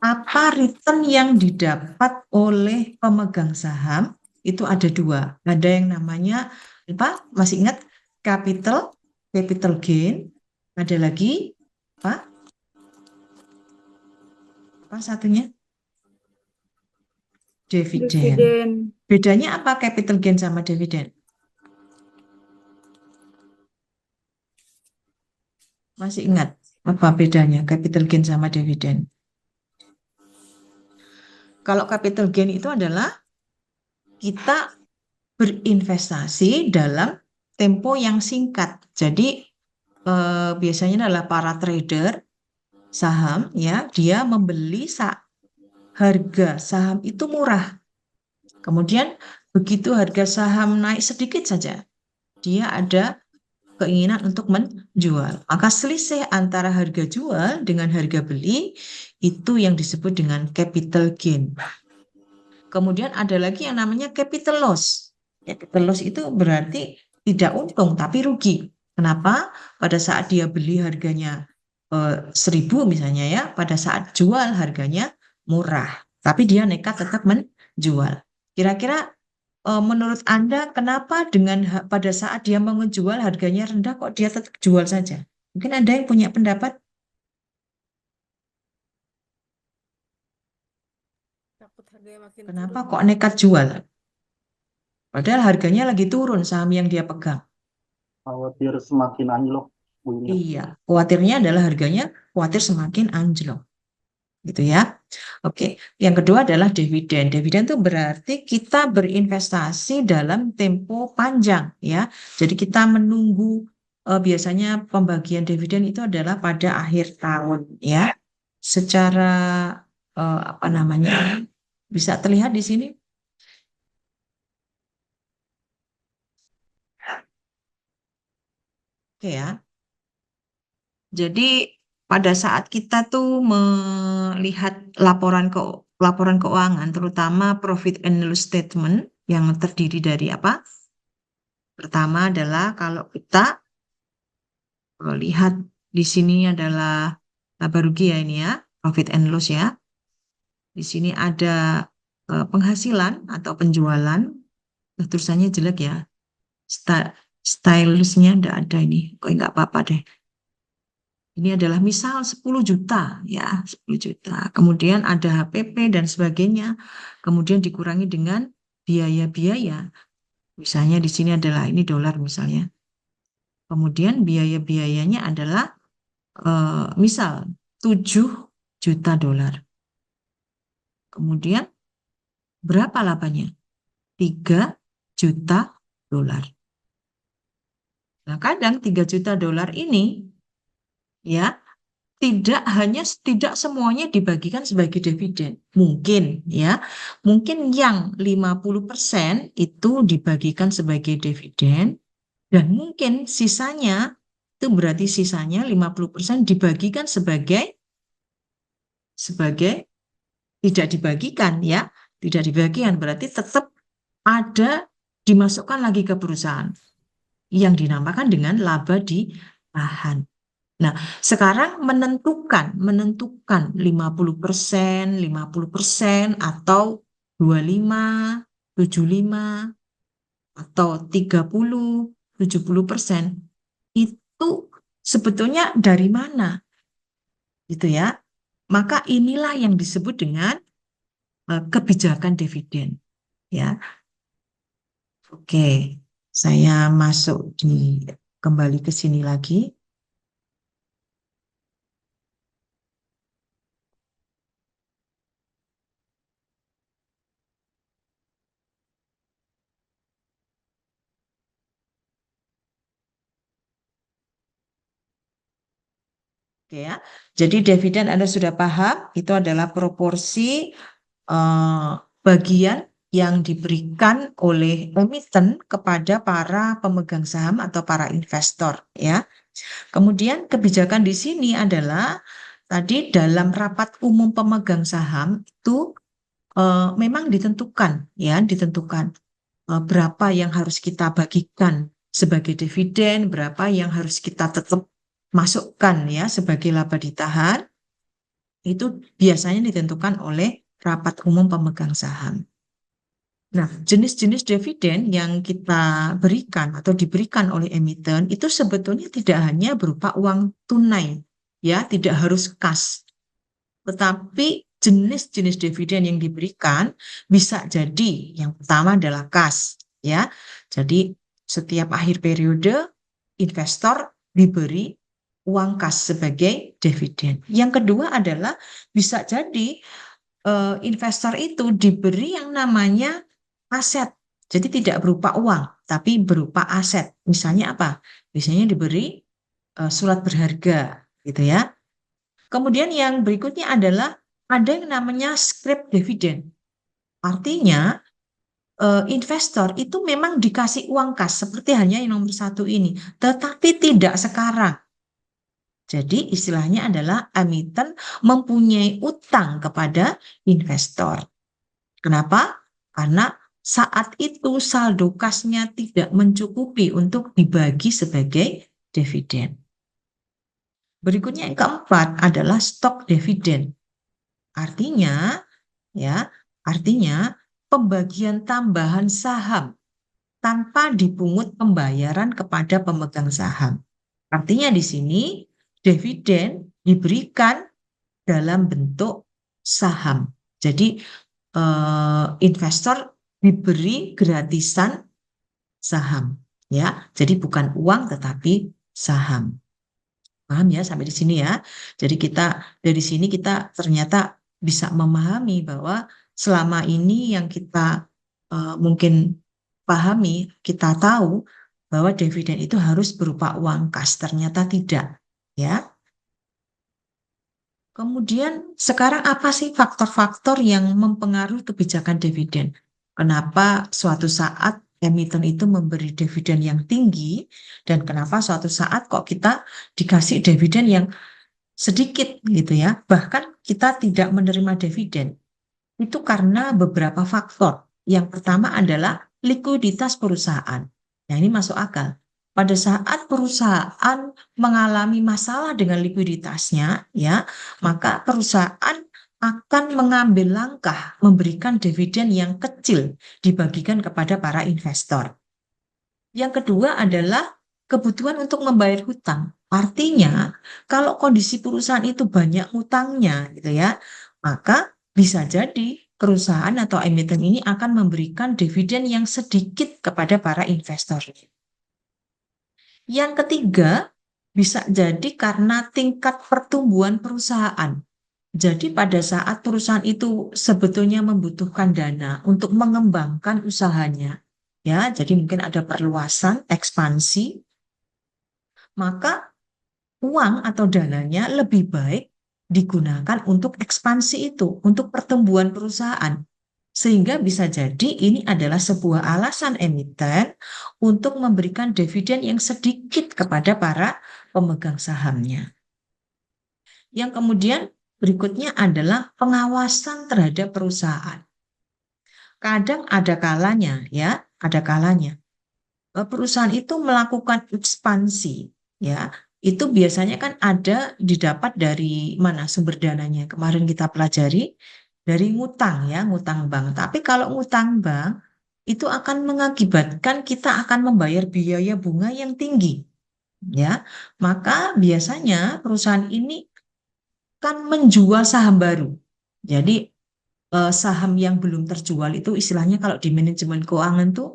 apa return yang didapat oleh pemegang saham itu ada 2. Ada yang namanya apa? Masih ingat capital gain. Ada lagi apa? Apa satunya? Dividen. Dividen. Bedanya apa capital gain sama dividen? Masih ingat apa bedanya capital gain sama dividen? Kalau capital gain itu adalah kita berinvestasi dalam tempo yang singkat. Jadi biasanya adalah para trader saham ya, dia membeli harga saham itu murah. Kemudian begitu harga saham naik sedikit saja, dia ada keinginan untuk menjual. Maka selisih antara harga jual dengan harga beli itu yang disebut dengan capital gain. Kemudian ada lagi yang namanya capital loss. Capital loss itu berarti tidak untung tapi rugi. Kenapa? Pada saat dia beli harganya 1.000 misalnya ya, pada saat jual harganya murah, tapi dia nekat tetap menjual. Kira-kira menurut Anda kenapa pada saat dia mau menjual harganya rendah kok dia tetap jual saja? Mungkin Anda yang punya pendapat, Takut harganya makin kenapa turun. kok nekat jual? Padahal harganya lagi turun saham yang dia pegang. Khawatir semakin anjlok, Bu Ina. Iya, khawatirnya adalah harganya khawatir semakin anjlok. Gitu ya. Oke, yang kedua adalah dividen. Dividen itu berarti kita berinvestasi dalam tempo panjang ya. Jadi kita menunggu biasanya pembagian dividen itu adalah pada akhir tahun ya. Secara apa namanya? Bisa terlihat di sini. Oke ya. Jadi pada saat kita tuh melihat laporan keuangan, terutama profit and loss statement yang terdiri dari apa? Pertama adalah kalau kita lihat di sini adalah laba rugi ya ini ya, profit and loss ya. Di sini ada penghasilan atau penjualan. Tulisannya jelek ya. Stylusnya enggak ada ini. Kok enggak apa-apa deh. Ini adalah misal 10 juta ya, 10 juta. Kemudian ada HPP dan sebagainya. Kemudian dikurangi dengan biaya-biaya. Misalnya di sini adalah ini dolar misalnya. Kemudian biaya-biayanya adalah misal 7 juta dolar. Kemudian berapa labanya? 3 juta dolar. Nah, kadang 3 juta dolar ini ya tidak semuanya dibagikan sebagai dividen. Mungkin ya, mungkin yang 50% itu dibagikan sebagai dividen dan mungkin sisanya itu berarti sisanya 50% dibagikan sebagai tidak dibagikan ya, tidak dibagikan berarti tetap ada dimasukkan lagi ke perusahaan yang dinamakan dengan laba ditahan. Nah, sekarang menentukan 50% atau 25, 75 atau 30, 70% itu sebetulnya dari mana? Gitu ya. Maka inilah yang disebut dengan kebijakan dividen. Ya, oke. Saya kembali ke sini lagi. Oke ya. Jadi dividen Anda sudah paham, itu adalah proporsi bagian yang diberikan oleh emiten kepada para pemegang saham atau para investor ya. Kemudian kebijakan di sini adalah tadi dalam rapat umum pemegang saham itu memang ditentukan berapa yang harus kita bagikan sebagai dividen, berapa yang harus kita tetap masukkan ya sebagai laba ditahan. Itu biasanya ditentukan oleh rapat umum pemegang saham. Nah, jenis-jenis dividen yang kita berikan atau diberikan oleh emiten itu sebetulnya tidak hanya berupa uang tunai, ya, tidak harus kas. Tetapi jenis-jenis dividen yang diberikan bisa jadi yang pertama adalah kas, ya. Jadi setiap akhir periode investor diberi uang kas sebagai dividen. Yang kedua adalah bisa jadi investor itu diberi yang namanya aset. Jadi tidak berupa uang, tapi berupa aset. Misalnya apa? Misalnya diberi surat berharga, gitu ya. Kemudian yang berikutnya adalah ada yang namanya scrip dividen. Artinya investor itu memang dikasih uang kas seperti halnya yang nomor 1 ini, tetapi tidak sekarang. Jadi istilahnya adalah emiten mempunyai utang kepada investor. Kenapa? Karena saat itu saldo kasnya tidak mencukupi untuk dibagi sebagai dividen. Berikutnya yang keempat adalah stok dividen. Artinya pembagian tambahan saham tanpa dipungut pembayaran kepada pemegang saham. Artinya di sini dividen diberikan dalam bentuk saham. Jadi investor diberi gratisan saham, ya. Jadi bukan uang tetapi saham. Paham ya sampai di sini ya. Jadi dari sini kita ternyata bisa memahami bahwa selama ini yang kita mungkin pahami, kita tahu bahwa dividen itu harus berupa uang kas, ternyata tidak, ya. Kemudian sekarang apa sih faktor-faktor yang mempengaruhi kebijakan dividen? Kenapa suatu saat emiten itu memberi dividen yang tinggi dan kenapa suatu saat kok kita dikasih dividen yang sedikit gitu ya? Bahkan kita tidak menerima dividen. Itu karena beberapa faktor. Yang pertama adalah likuiditas perusahaan. Nah, ini masuk akal. Pada saat perusahaan mengalami masalah dengan likuiditasnya, ya, maka perusahaan akan mengambil langkah memberikan dividen yang kecil dibagikan kepada para investor. Yang kedua adalah kebutuhan untuk membayar hutang. Artinya, kalau kondisi perusahaan itu banyak hutangnya, gitu ya, maka bisa jadi perusahaan atau emiten ini akan memberikan dividen yang sedikit kepada para investor. Yang ketiga, bisa jadi karena tingkat pertumbuhan perusahaan. Jadi pada saat perusahaan itu sebetulnya membutuhkan dana untuk mengembangkan usahanya, ya, jadi mungkin ada perluasan, ekspansi, maka uang atau dananya lebih baik digunakan untuk ekspansi itu, untuk pertumbuhan perusahaan. Sehingga bisa jadi ini adalah sebuah alasan emiten untuk memberikan dividen yang sedikit kepada para pemegang sahamnya. Yang kemudian berikutnya adalah pengawasan terhadap perusahaan. Kadang ada kalanya perusahaan itu melakukan ekspansi, ya. Itu biasanya kan didapat dari mana sumber dananya. Kemarin kita pelajari dari ngutang ya, ngutang bank. Tapi kalau ngutang bank itu akan mengakibatkan kita akan membayar biaya bunga yang tinggi, ya. Maka biasanya perusahaan ini kan menjual saham baru. Jadi saham yang belum terjual itu istilahnya kalau di manajemen keuangan tuh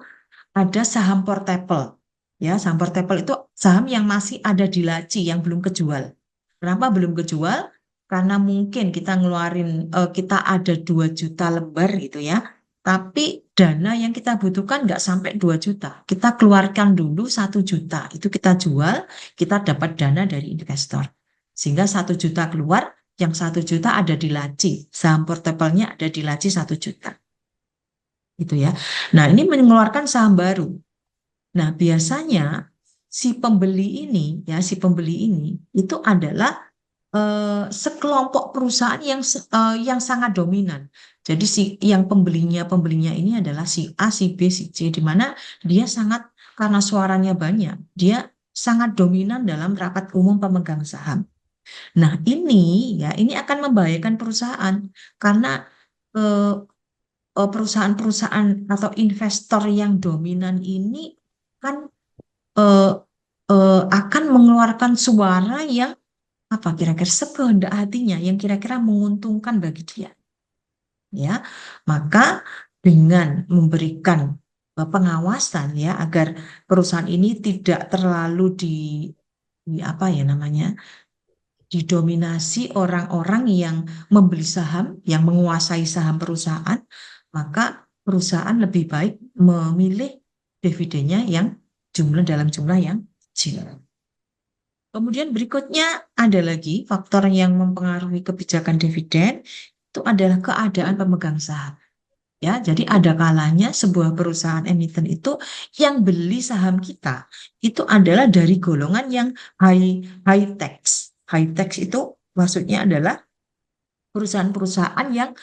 ada saham portable. Ya, saham portable itu saham yang masih ada di laci yang belum kejual. Kenapa belum kejual? Karena mungkin kita ada 2 juta lembar gitu ya. Tapi dana yang kita butuhkan nggak sampai 2 juta. Kita keluarkan dulu 1 juta. Itu kita jual, kita dapat dana dari investor. Sehingga 1 juta keluar, yang 1 juta ada di laci. Saham portable-nya ada di laci 1 juta. Gitu ya. Nah, ini mengeluarkan saham baru. Nah, biasanya si pembeli ini itu adalah sekelompok perusahaan yang sangat dominan. Jadi yang pembelinya ini adalah si A, si B, si C, di mana dia karena suaranya banyak, dia sangat dominan dalam rapat umum pemegang saham. Nah, ini akan membahayakan perusahaan karena perusahaan-perusahaan atau investor yang dominan ini kan akan mengeluarkan suara yang kira-kira sekehendak hatinya, yang kira-kira menguntungkan bagi dia. Ya, maka dengan memberikan pengawasan ya agar perusahaan ini tidak terlalu didominasi orang-orang yang membeli saham, yang menguasai saham perusahaan, maka perusahaan lebih baik memilih dividennya dalam jumlah yang kecil. Kemudian berikutnya ada lagi faktor yang mempengaruhi kebijakan dividen, itu adalah keadaan pemegang saham. Ya, jadi ada kalanya sebuah perusahaan emiten itu yang beli saham kita itu adalah dari golongan yang high tax. High tax itu maksudnya adalah perusahaan-perusahaan yang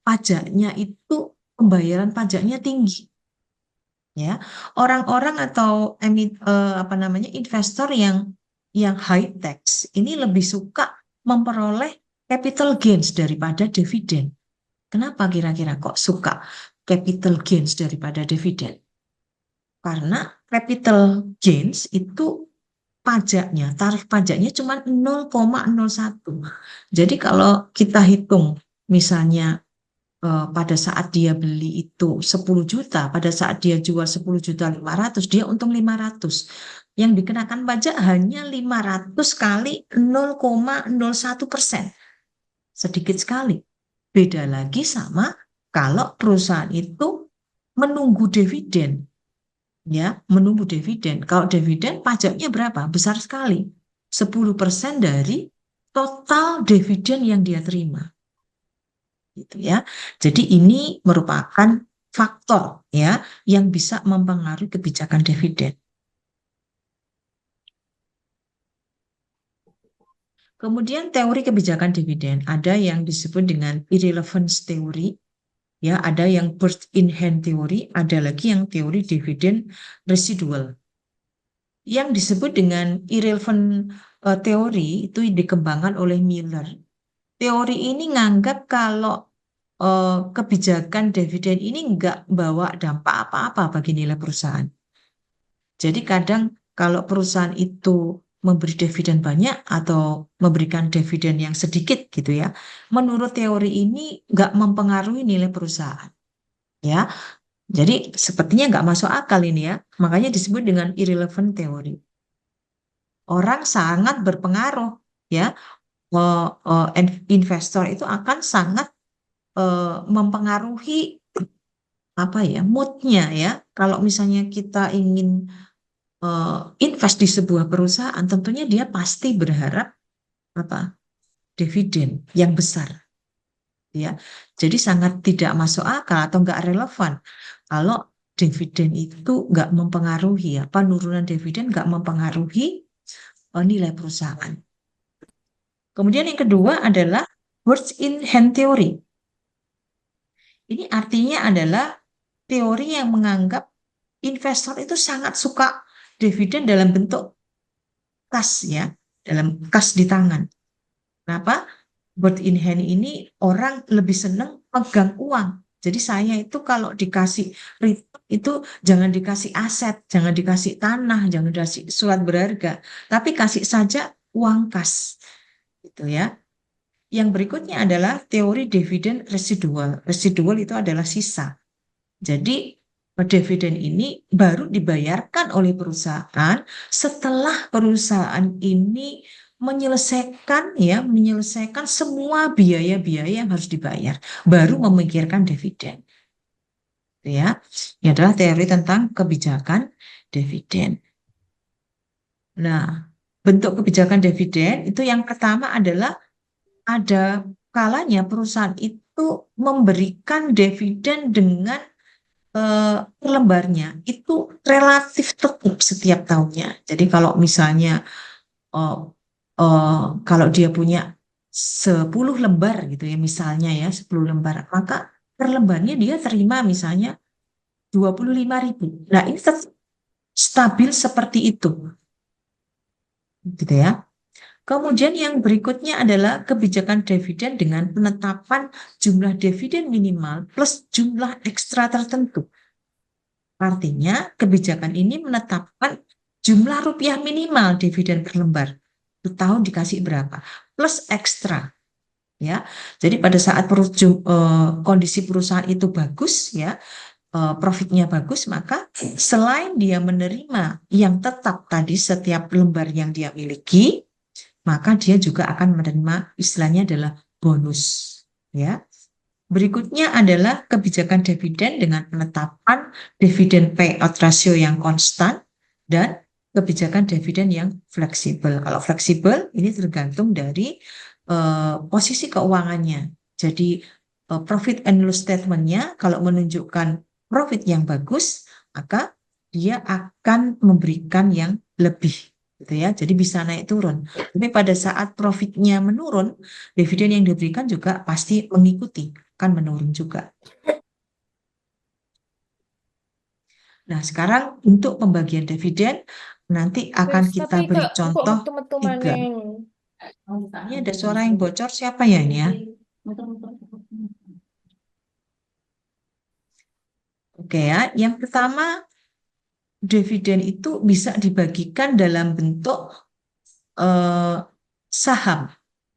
pajaknya itu pembayaran pajaknya tinggi. Ya, orang-orang atau apa namanya investor yang high tax ini lebih suka memperoleh capital gains daripada dividen. Kenapa kira-kira kok suka capital gains daripada dividen? Karena capital gains itu pajaknya, tarif pajaknya cuma 0,01. Jadi kalau kita hitung misalnya pada saat dia beli itu 10 juta, pada saat dia jual 10.500.000, dia untung 500. Yang dikenakan pajak hanya 500 kali 0,01%. Sedikit sekali. Beda lagi sama kalau perusahaan itu menunggu dividen. Ya, menunggu dividen. Kalau dividen pajaknya berapa? Besar sekali. 10% dari total dividen yang dia terima. Gitu ya. Jadi ini merupakan faktor ya yang bisa mempengaruhi kebijakan dividen. Kemudian teori kebijakan dividen ada yang disebut dengan irrelevance theory, ya ada yang birth in hand theory, ada lagi yang teori dividen residual. Yang disebut dengan irrelevant teori itu dikembangkan oleh Miller. Teori ini nganggap kalau kebijakan dividen ini nggak bawa dampak apa-apa bagi nilai perusahaan. Jadi kadang kalau perusahaan itu memberi dividen banyak atau memberikan dividen yang sedikit gitu ya, menurut teori ini nggak mempengaruhi nilai perusahaan. Ya, jadi sepertinya nggak masuk akal ini ya, makanya disebut dengan irrelevant teori. Orang sangat berpengaruh ya, investor itu akan sangat mempengaruhi apa ya moodnya ya. Kalau misalnya kita ingin invest di sebuah perusahaan, tentunya dia pasti berharap apa dividen yang besar, ya. Jadi sangat tidak masuk akal atau nggak relevan kalau dividen itu nggak mempengaruhi ya, penurunan dividen nggak mempengaruhi nilai perusahaan. Kemudian yang kedua adalah words in hand theory. Ini artinya adalah teori yang menganggap investor itu sangat suka dividen dalam bentuk kas ya, dalam kas di tangan. Kenapa? Bird in hand ini orang lebih senang pegang uang. Jadi saya itu kalau dikasih return itu jangan dikasih aset, jangan dikasih tanah, jangan dikasih surat berharga, tapi kasih saja uang kas. Gitu ya. Yang berikutnya adalah teori dividen residual. Residual itu adalah sisa. Jadi dividen ini baru dibayarkan oleh perusahaan setelah perusahaan ini menyelesaikan semua biaya-biaya yang harus dibayar, baru memikirkan dividen. Ya, ini adalah teori tentang kebijakan dividen. Nah, bentuk kebijakan dividen itu yang pertama adalah ada kalanya perusahaan itu memberikan dividen dengan per lembarnya itu relatif tetap setiap tahunnya. Jadi kalau misalnya kalau dia punya 10 lembar gitu ya misalnya ya 10 lembar, maka per lembarnya dia terima misalnya 25.000. Nah, ini tetap stabil seperti itu. Gitu ya. Kemudian yang berikutnya adalah kebijakan dividen dengan penetapan jumlah dividen minimal plus jumlah ekstra tertentu. Artinya kebijakan ini menetapkan jumlah rupiah minimal dividen per lembar. Setahun dikasih berapa? Plus ekstra. Ya. Jadi pada saat kondisi perusahaan itu bagus ya, profitnya bagus, maka selain dia menerima yang tetap tadi setiap lembar yang dia miliki, maka dia juga akan menerima istilahnya adalah bonus. Ya. Berikutnya adalah kebijakan dividen dengan penetapan dividen payout ratio yang konstan dan kebijakan dividen yang fleksibel. Kalau fleksibel ini tergantung dari posisi keuangannya. Jadi profit and loss statement-nya kalau menunjukkan profit yang bagus, maka dia akan memberikan yang lebih, gitu ya. Jadi bisa naik turun. Tapi pada saat profitnya menurun, dividen yang diberikan juga pasti mengikuti, akan menurun juga. Nah, sekarang untuk pembagian dividen nanti akan Wes, kita tapi beri kok contoh metu-metu 3. maneng. Ini ada suara yang bocor, siapa ya ini ya? Oke ya, yang pertama dividen itu bisa dibagikan dalam bentuk saham.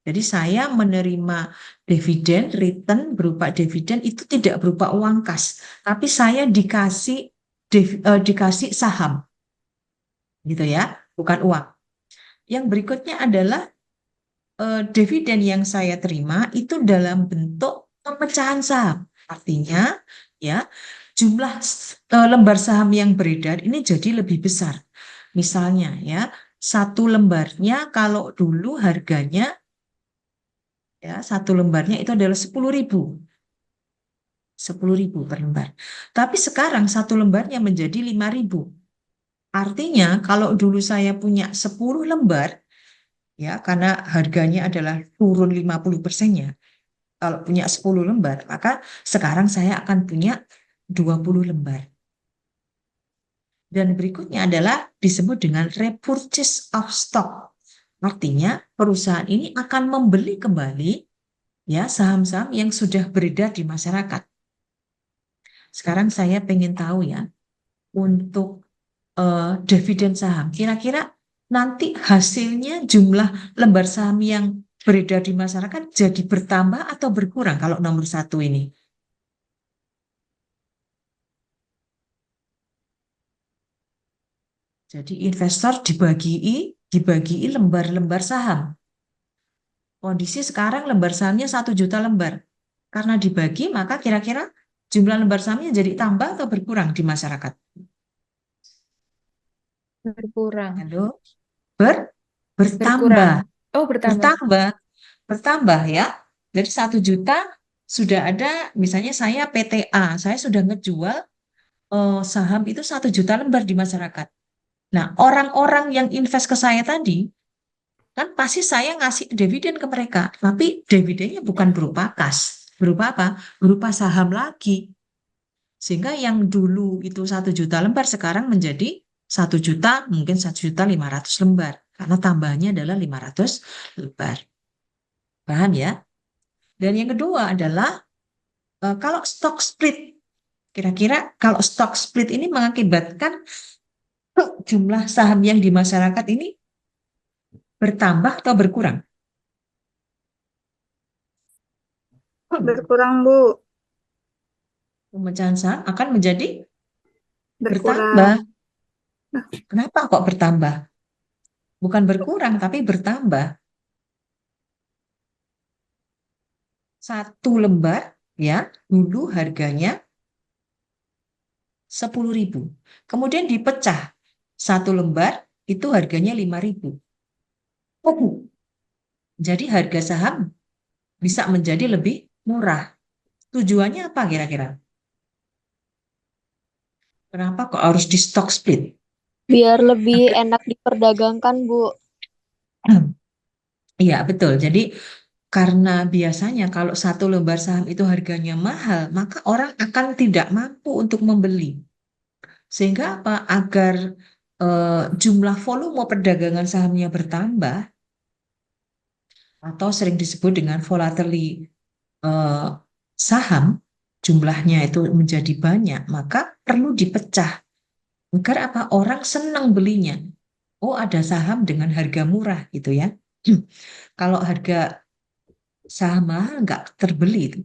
Jadi saya menerima dividen, return berupa dividen itu tidak berupa uang kas, tapi saya dikasih saham, gitu ya, bukan uang. Yang berikutnya adalah dividen yang saya terima itu dalam bentuk pemecahan saham. Artinya, ya, jumlah lembar saham yang beredar ini jadi lebih besar. Misalnya, ya, satu lembarnya kalau dulu harganya, ya, satu lembarnya itu adalah 10.000. 10.000 per lembar. Tapi sekarang satu lembarnya menjadi 5.000. Artinya, kalau dulu saya punya 10 lembar, ya, karena harganya adalah turun 50%-nya. Kalau punya 10 lembar, maka sekarang saya akan punya 20 lembar. Dan berikutnya adalah disebut dengan repurchase of stock. Artinya perusahaan ini akan membeli kembali, ya, saham-saham yang sudah beredar di masyarakat. Sekarang saya pengen tahu ya, untuk dividen saham, kira-kira nanti hasilnya jumlah lembar saham yang beredar di masyarakat jadi bertambah atau berkurang kalau nomor 1 ini? Jadi investor dibagi lembar-lembar saham. Kondisi sekarang lembar sahamnya 1 juta lembar. Karena dibagi, maka kira-kira jumlah lembar sahamnya jadi tambah atau berkurang di masyarakat? Berkurang. Halo? Bertambah. Berkurang. Oh, bertambah. Bertambah. Bertambah ya. Dari 1 juta sudah ada, misalnya saya PTA, saya sudah ngejual saham itu 1 juta lembar di masyarakat. Nah, orang-orang yang invest ke saya tadi, kan pasti saya ngasih dividen ke mereka, tapi dividennya bukan berupa kas. Berupa apa? Berupa saham lagi. Sehingga yang dulu itu 1 juta lembar sekarang menjadi 1 juta, mungkin 1.500.000 lembar. Karena tambahannya adalah 500 lembar. Paham ya? Dan yang kedua adalah kalau stock split. Kira-kira kalau stock split ini mengakibatkan jumlah saham yang di masyarakat ini bertambah atau berkurang? Berkurang, Bu. Pemecahan saham akan menjadi bertambah. Berkurang. Kenapa kok bertambah? Bukan berkurang, tapi bertambah. Satu lembar, ya, dulu harganya 10.000. Kemudian dipecah. Satu lembar itu harganya 5.000. Jadi harga saham bisa menjadi lebih murah. Tujuannya apa kira-kira? Kenapa kok harus di stock split? Biar lebih enak diperdagangkan, Bu. Iya, betul. Jadi karena biasanya kalau satu lembar saham itu harganya mahal, maka orang akan tidak mampu untuk membeli. Sehingga apa? Agar jumlah volume perdagangan sahamnya bertambah, atau sering disebut dengan volatility saham, jumlahnya itu menjadi banyak, maka perlu dipecah. Agar apa? Orang senang belinya. Oh, ada saham dengan harga murah gitu ya. Kalau harga saham mahal nggak terbeli itu.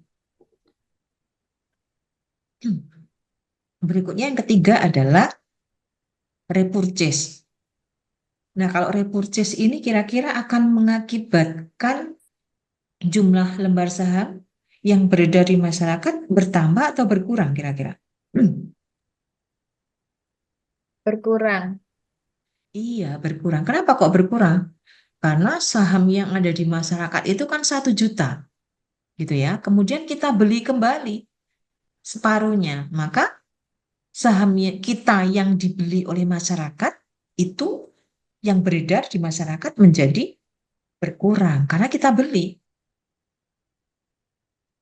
Berikutnya yang ketiga adalah repurchase. Nah, kalau repurchase ini kira-kira akan mengakibatkan jumlah lembar saham yang beredar di masyarakat bertambah atau berkurang kira-kira? Berkurang. Iya, berkurang. Kenapa kok berkurang? Karena saham yang ada di masyarakat itu kan 1 juta. gitu ya. Kemudian kita beli kembali separuhnya, maka saham kita yang dibeli oleh masyarakat itu yang beredar di masyarakat menjadi berkurang karena kita beli,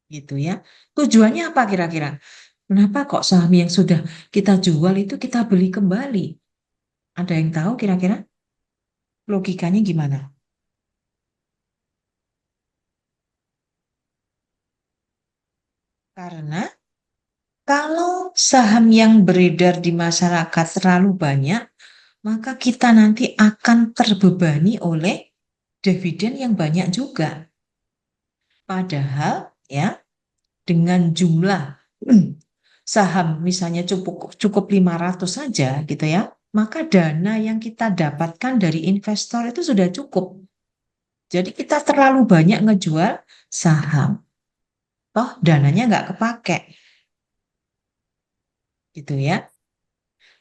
gitu ya. Tujuannya apa kira-kira? Kenapa kok saham yang sudah kita jual itu kita beli kembali? Ada yang tahu kira-kira logikanya gimana? Karena kalau saham yang beredar di masyarakat terlalu banyak, maka kita nanti akan terbebani oleh dividen yang banyak juga. Padahal ya dengan jumlah saham misalnya cukup 500 saja gitu ya, maka dana yang kita dapatkan dari investor itu sudah cukup. Jadi kita terlalu banyak ngejual saham, toh dananya nggak kepake, gitu ya.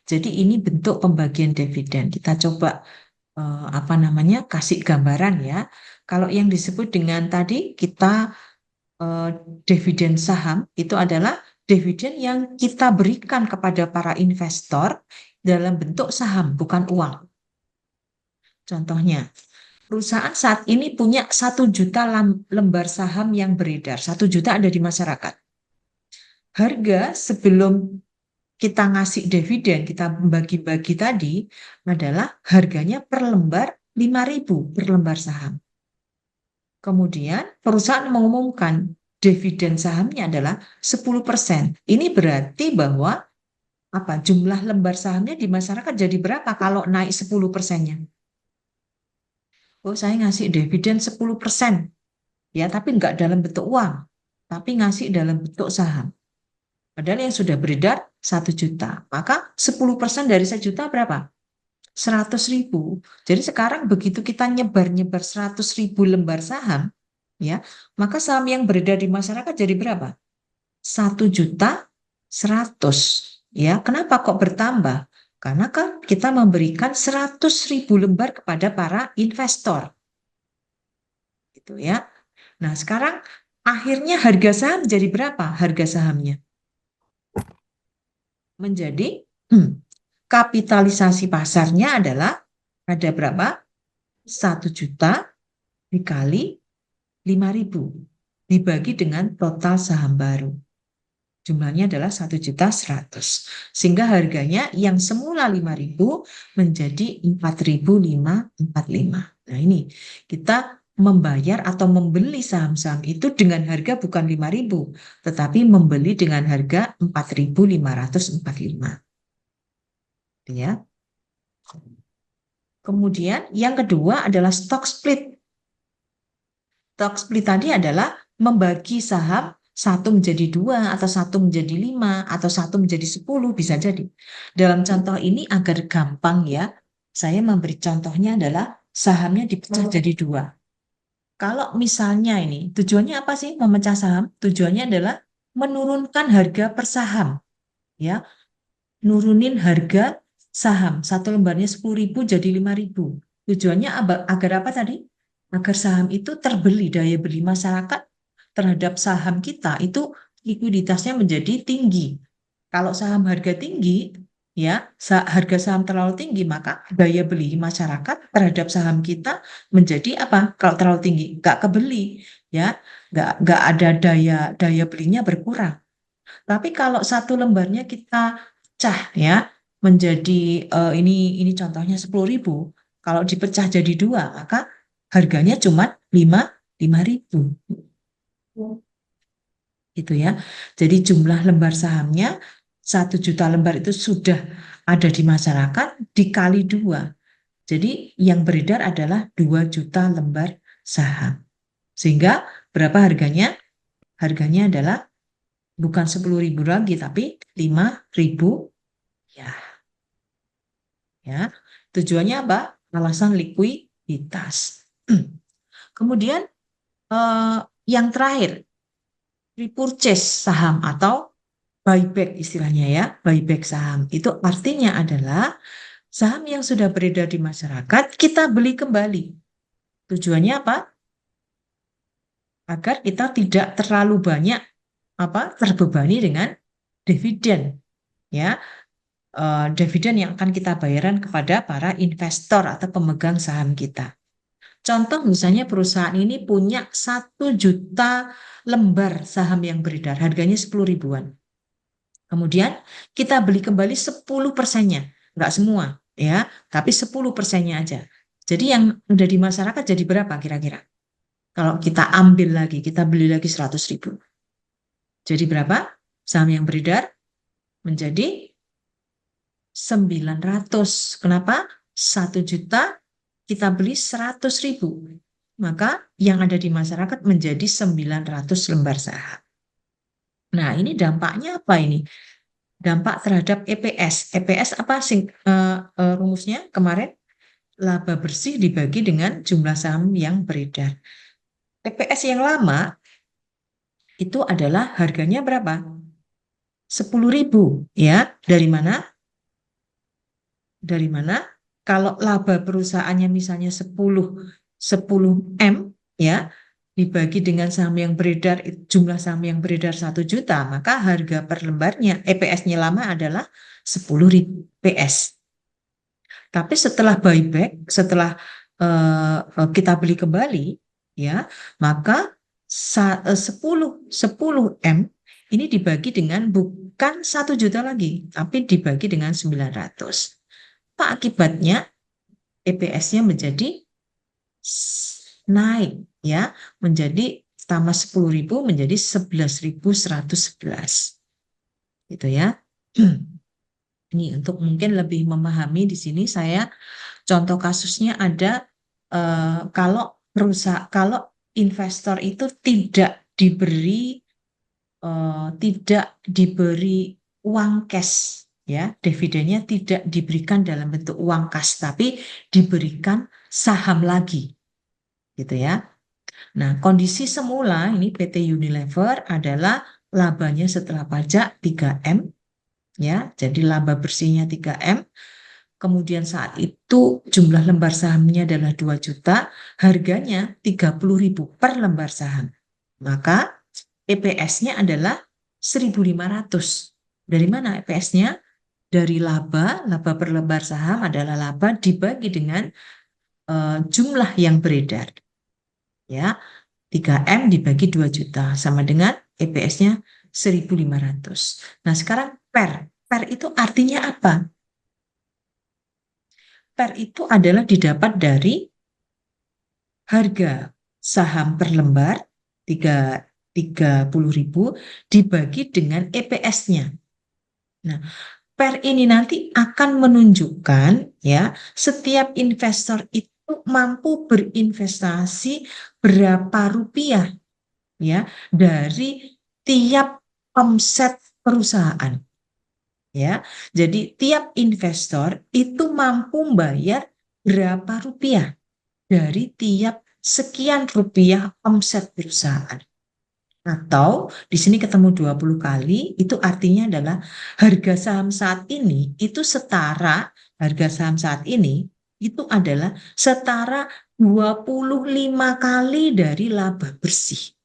Jadi ini bentuk pembagian dividen. Kita coba kasih gambaran ya. Kalau yang disebut dengan tadi kita dividen saham itu adalah dividen yang kita berikan kepada para investor dalam bentuk saham, bukan uang. Contohnya, perusahaan saat ini punya 1 juta lembar saham yang beredar. 1 juta ada di masyarakat. Harga sebelum kita ngasih dividen, kita bagi-bagi tadi adalah harganya per lembar 5.000 per lembar saham. Kemudian perusahaan mengumumkan dividen sahamnya adalah 10%. Ini berarti bahwa jumlah lembar sahamnya di masyarakat jadi berapa kalau naik 10%-nya? Oh, saya ngasih dividen 10%. Ya, tapi nggak dalam bentuk uang, tapi ngasih dalam bentuk saham. Padahal yang sudah beredar 1 juta. Maka 10% dari 1 juta berapa? 100.000. Jadi sekarang begitu kita nyebar-nyebar 100.000 lembar saham, ya, maka saham yang beredar di masyarakat jadi berapa? 1.100.000. Ya, kenapa kok bertambah? Karena kan kita memberikan 100.000 lembar kepada para investor. Gitu ya. Nah, sekarang akhirnya harga saham jadi berapa? Harga sahamnya menjadi kapitalisasi pasarnya adalah ada berapa? 1 juta dikali 5.000 dibagi dengan total saham baru. Jumlahnya adalah 1.100.000. Sehingga harganya yang semula 5.000 menjadi 4.545. Nah ini kita membayar atau membeli saham-saham itu dengan harga bukan 5.000, tetapi membeli dengan harga 4.545. Ya. Kemudian yang kedua adalah stock split. Stock split tadi adalah membagi saham 1 menjadi 2 atau 1 menjadi 5 atau 1 menjadi 10 bisa jadi. Dalam contoh ini agar gampang ya, saya memberi contohnya adalah sahamnya dipecah jadi 2. Kalau misalnya ini tujuannya apa sih memecah saham? Tujuannya adalah menurunkan harga per saham. Ya, nurunin harga saham. 1 lembarnya 10.000 jadi 5.000. Tujuannya agar apa tadi? Agar saham itu terbeli, daya beli masyarakat terhadap saham kita itu likuiditasnya menjadi tinggi. Kalau saham harga tinggi, ya harga saham terlalu tinggi, maka daya beli masyarakat terhadap saham kita menjadi apa? Kalau terlalu tinggi, nggak kebeli, ya nggak ada daya belinya berkurang. Tapi kalau 1 lembarnya kita pecah ya menjadi ini contohnya 10.000. Kalau dipecah jadi 2, maka harganya cuma 5.000. Gitu ya. Jadi jumlah lembar sahamnya 1 juta lembar itu sudah ada di masyarakat dikali 2. Jadi yang beredar adalah 2 juta lembar saham. Sehingga berapa harganya? Harganya adalah bukan 10.000 lagi, tapi 5.000 ya. Ya. Tujuannya apa? Alasan likuiditas. Kemudian yang terakhir, repurchase saham atau buyback istilahnya ya, buyback saham. Itu artinya adalah saham yang sudah beredar di masyarakat kita beli kembali. Tujuannya apa? agar kita tidak terlalu banyak terbebani dengan dividen, ya. Dividen yang akan kita bayarkan kepada para investor atau pemegang saham kita. Contoh misalnya perusahaan ini punya 1 juta lembar saham yang beredar, harganya 10 ribuan. Kemudian kita beli kembali 10%-nya, nggak semua ya, tapi 10%-nya aja. Jadi yang udah di masyarakat jadi berapa kira-kira? Kalau kita ambil lagi, kita beli lagi 100 ribu. Jadi berapa? Saham yang beredar menjadi 900. Kenapa? 1 juta kita beli 100 ribu. Maka yang ada di masyarakat menjadi 900 lembar saham. Nah, ini dampaknya apa ini? Dampak terhadap EPS. EPS apa rumusnya kemarin? Laba bersih dibagi dengan jumlah saham yang beredar. EPS yang lama itu adalah harganya berapa? 10.000 ya. Dari mana? Dari mana? Kalau laba perusahaannya misalnya 10 M ya, dibagi dengan saham yang beredar, jumlah saham yang beredar 1 juta, maka harga per lembarnya EPS-nya lama adalah 10.000 PS. Tapi setelah buyback, setelah kita beli kembali ya, maka 10 M ini dibagi dengan bukan 1 juta lagi, tapi dibagi dengan 900. Apa akibatnya? EPS-nya menjadi naik ya, menjadi tambah 10.000 menjadi 11.111. Gitu ya. Ini untuk mungkin lebih memahami di sini saya contoh kasusnya ada kalau investor itu tidak diberi uang cash ya, dividennya tidak diberikan dalam bentuk uang kas, tapi diberikan saham lagi, gitu ya. Nah, kondisi semula ini PT Unilever adalah labanya setelah pajak 3M, ya, jadi laba bersihnya 3M. Kemudian saat itu jumlah lembar sahamnya adalah 2 juta, harganya 30.000 per lembar saham. Maka EPS-nya adalah 1.500. Dari mana EPS-nya? Dari laba per lembar saham adalah laba dibagi dengan jumlah yang beredar. Ya, 3M dibagi 2 juta sama dengan EPS-nya 1.500. Nah, sekarang PER. PER itu artinya apa? PER itu adalah didapat dari harga saham per lembar 30.000 dibagi dengan EPS-nya. Nah, PER ini nanti akan menunjukkan ya, setiap investor itu mampu berinvestasi berapa rupiah ya dari tiap omset perusahaan. Ya. Jadi tiap investor itu mampu bayar berapa rupiah dari tiap sekian rupiah omset perusahaan. Atau di sini ketemu 20 kali, itu artinya adalah harga saham saat ini itu setara, harga saham saat ini itu adalah setara 25 kali dari laba bersih.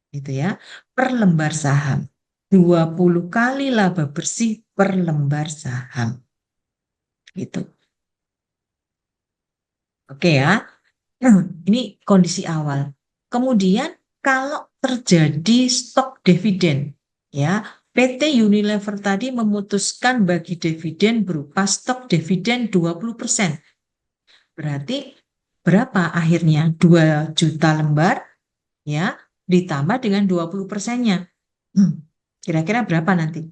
Gitu ya, per lembar saham. 20 kali laba bersih per lembar saham. Gitu. Oke ya. Ini kondisi awal. Kemudian kalau terjadi stok dividen, ya, PT Unilever tadi memutuskan bagi dividen berupa stok dividen 20%. Berarti berapa akhirnya? 2 juta lembar, ya, ditambah dengan 20%-nya. Kira-kira berapa nanti?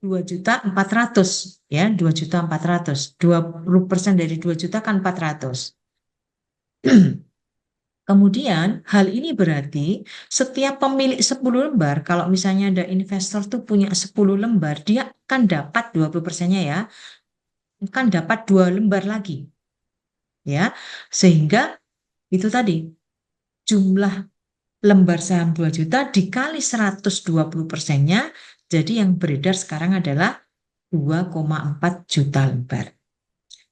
2.400.000 ya, 2.400.000. 20% dari 2 juta kan 400. Kemudian hal ini berarti setiap pemilik 10 lembar, kalau misalnya ada investor tuh punya 10 lembar, dia akan dapat 20%-nya ya, akan dapat 2 lembar lagi. Ya, sehingga itu tadi jumlah lembar saham 2 juta dikali 120%-nya, jadi yang beredar sekarang adalah 2,4 juta lembar.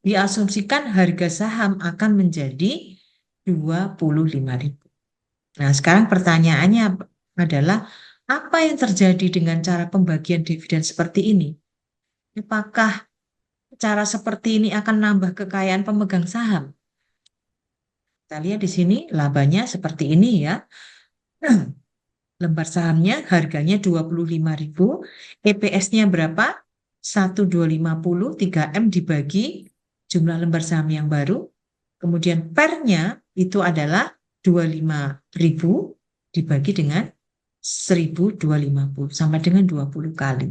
Diasumsikan harga saham akan menjadi 25.000. Nah, sekarang pertanyaannya adalah apa yang terjadi dengan cara pembagian dividen seperti ini? Apakah cara seperti ini akan nambah kekayaan pemegang saham? Kita lihat di sini labanya seperti ini ya. Lembar sahamnya harganya 25.000, EPS-nya berapa? 1,250, 3M dibagi jumlah lembar saham yang baru. Kemudian pernya itu adalah 25.000 dibagi dengan 1.250 sama dengan 20 kali.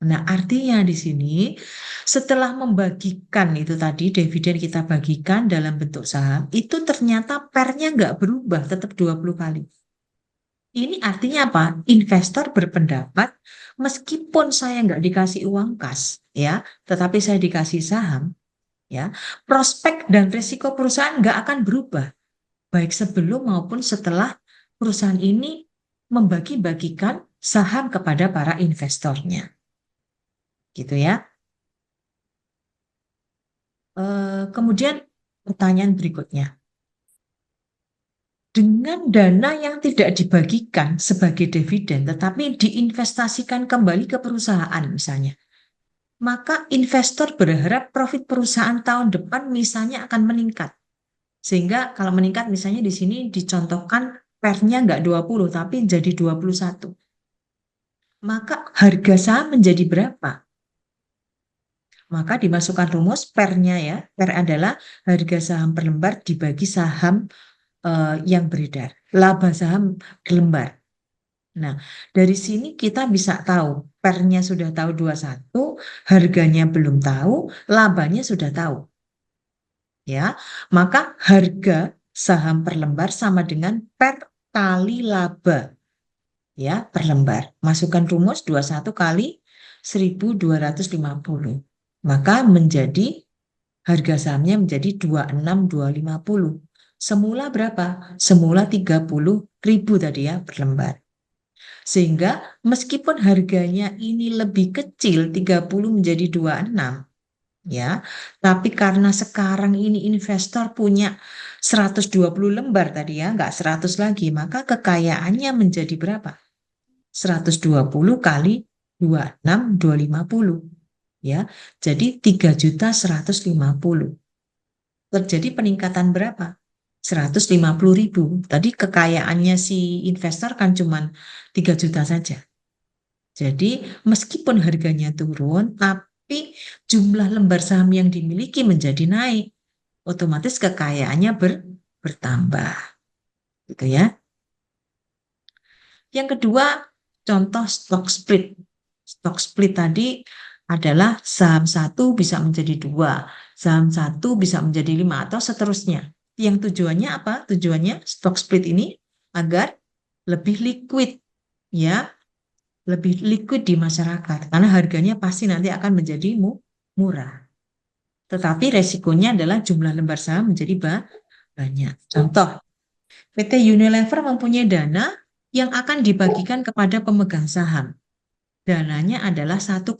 Nah, artinya di sini setelah membagikan itu tadi dividen kita bagikan dalam bentuk saham, itu ternyata pernya nggak berubah, tetap 20 kali. Ini artinya apa? Investor berpendapat meskipun saya nggak dikasih uang kas, ya, tetapi saya dikasih saham, ya, prospek dan risiko perusahaan nggak akan berubah, baik sebelum maupun setelah perusahaan ini membagi-bagikan saham kepada para investornya. Gitu ya. Kemudian pertanyaan berikutnya. Dengan dana yang tidak dibagikan sebagai dividen tetapi diinvestasikan kembali ke perusahaan misalnya, maka investor berharap profit perusahaan tahun depan misalnya akan meningkat. Sehingga kalau meningkat misalnya di sini dicontohkan pernya nggak 20 tapi jadi 21. Maka harga saham menjadi berapa? Maka dimasukkan rumus pernya ya. Per adalah harga saham per lembar dibagi saham yang beredar. Laba saham per lembar. Nah, dari sini kita bisa tahu pernya sudah tahu 21, harganya belum tahu, labanya sudah tahu. Ya, maka harga saham per lembar sama dengan per kali laba. Ya, per lembar. Masukkan rumus 21 kali 1.250. Maka menjadi harga sahamnya menjadi 26.250. Semula berapa? Semula 30.000 tadi ya per lembar. Sehingga meskipun harganya ini lebih kecil 30 menjadi 26 ya, tapi karena sekarang ini investor punya 120 lembar tadi ya, nggak 100 lagi, maka kekayaannya menjadi berapa? 120 kali 26 250 ya. Jadi 3.150. Terjadi peningkatan berapa? 150.000. Tadi kekayaannya si investor kan cuma 3 juta saja. Jadi meskipun harganya turun, tapi jumlah lembar saham yang dimiliki menjadi naik. Otomatis kekayaannya bertambah. Gitu ya. Yang kedua, contoh stock split. Stock split tadi adalah saham satu bisa menjadi 2, saham satu bisa menjadi 5 atau seterusnya. Yang tujuannya apa? Tujuannya stock split ini agar lebih liquid, ya, lebih liquid di masyarakat karena harganya pasti nanti akan menjadi murah. Tetapi resikonya adalah jumlah lembar saham menjadi banyak. Contoh, PT Unilever mempunyai dana yang akan dibagikan kepada pemegang saham. Dananya adalah 1,2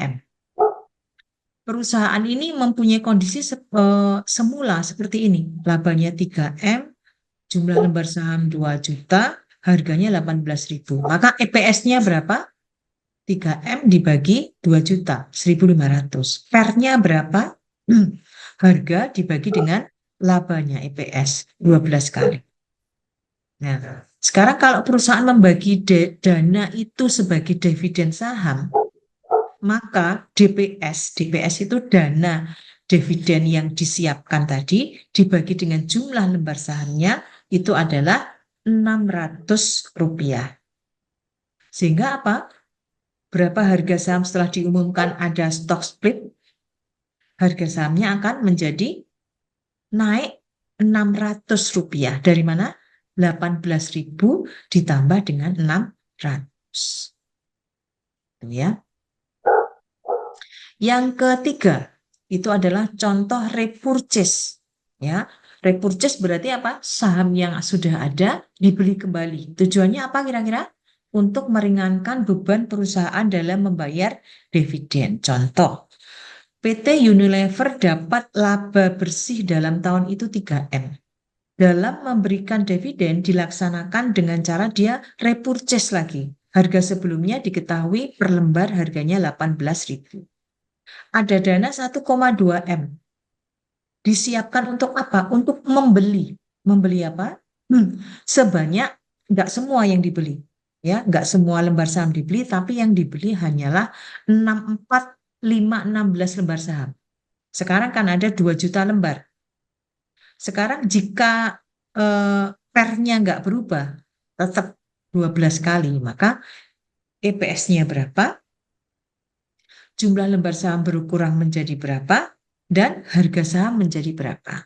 M. Perusahaan ini mempunyai kondisi semula seperti ini. Labanya 3 M, jumlah lembar saham 2 juta, harganya 18.000. Maka EPS-nya berapa? 3 M dibagi 2 juta, 1.500. Pernya berapa? Harga dibagi dengan labanya EPS, 12 kali. Nah, sekarang kalau perusahaan membagi dana itu sebagai dividen saham, maka DPS itu dana dividen yang disiapkan tadi dibagi dengan jumlah lembar sahamnya itu adalah Rp600. Sehingga apa? Berapa harga saham setelah diumumkan ada stock split? Harga sahamnya akan menjadi naik Rp600. Dari mana? 18.000 ditambah dengan 600. Itu ya. Yang ketiga, itu adalah contoh repurchase. Ya, repurchase berarti apa? Saham yang sudah ada dibeli kembali. Tujuannya apa kira-kira? Untuk meringankan beban perusahaan dalam membayar dividen. Contoh, PT Unilever dapat laba bersih dalam tahun itu 3 M. dalam memberikan dividen dilaksanakan dengan cara dia repurchase lagi. Harga sebelumnya diketahui per lembar harganya 18.000. Ada dana 1,2 M. Disiapkan untuk apa? Untuk membeli. Membeli apa? Sebanyak, nggak semua yang dibeli. Ya, nggak semua lembar saham dibeli, tapi yang dibeli hanyalah 16 lembar saham. Sekarang kan ada 2 juta lembar. Sekarang jika pernya nggak berubah, tetap 12 kali, maka EPS-nya berapa, jumlah lembar saham berkurang menjadi berapa, dan harga saham menjadi berapa.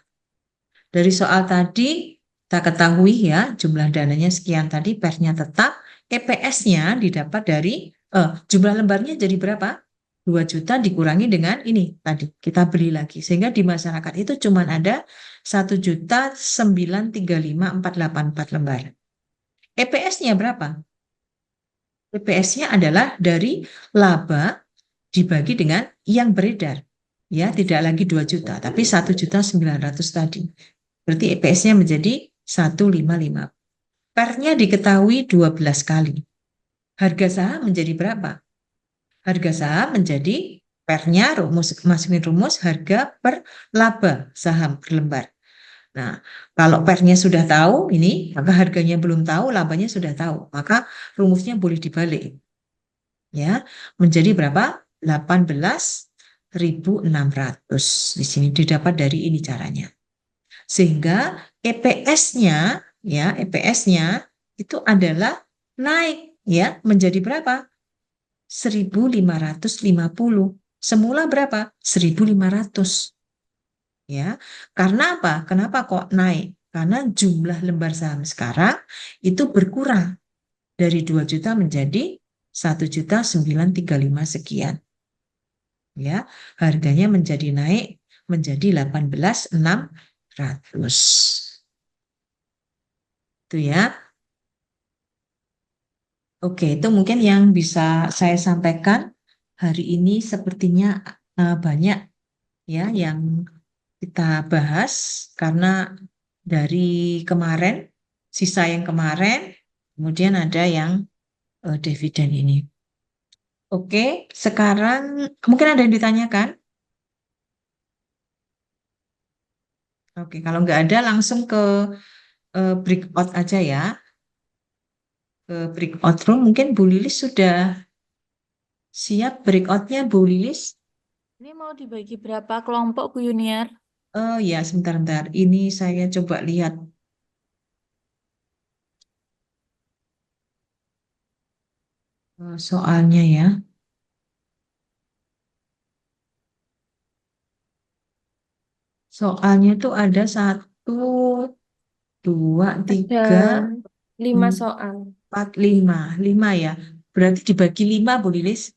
Dari soal tadi, kita ketahui ya, jumlah dananya sekian tadi, pernya tetap, EPS-nya didapat dari, jumlah lembarnya jadi berapa? 2 juta dikurangi dengan ini tadi, kita beli lagi. Sehingga di masyarakat itu cuma ada 1.935.484 lembar. EPS-nya berapa? EPS-nya adalah dari laba dibagi dengan yang beredar. Ya, tidak lagi 2 juta, tapi 1.900.000 tadi. Berarti EPS-nya menjadi 155. Pernya diketahui 12 kali. Harga saham menjadi berapa? Harga saham menjadi pernya masukin rumus harga per laba saham per lembar. Nah, kalau pernya sudah tahu ini, maka harganya belum tahu, labanya sudah tahu. Maka rumusnya boleh dibalik. Ya, menjadi berapa? 18.600. Di sini didapat dari ini caranya. Sehingga EPS-nya itu adalah naik ya menjadi berapa? 1.550. Semula berapa? 1.500. Ya. Karena apa? Kenapa kok naik? Karena jumlah lembar saham sekarang itu berkurang dari 2 juta menjadi 1.935 sekian. Ya, harganya menjadi naik menjadi 18.600. Itu ya. Oke, itu mungkin yang bisa saya sampaikan hari ini. Sepertinya banyak ya yang kita bahas karena dari kemarin, sisa yang kemarin, kemudian ada yang dividen ini. Oke, sekarang mungkin ada yang ditanyakan? Oke, kalau nggak ada langsung ke breakout aja ya. Ke breakout room, mungkin Bu Lilis sudah siap breakoutnya Bu Lilis? Ini mau dibagi berapa kelompok, Bu Yuniar? Oh ya, sebentar-bentar. Ini saya coba lihat soalnya ya. Soalnya tuh ada 1, 2, Ada 3, 5 soal. 4, 5. 5 ya. Berarti dibagi 5 Bu Lilis.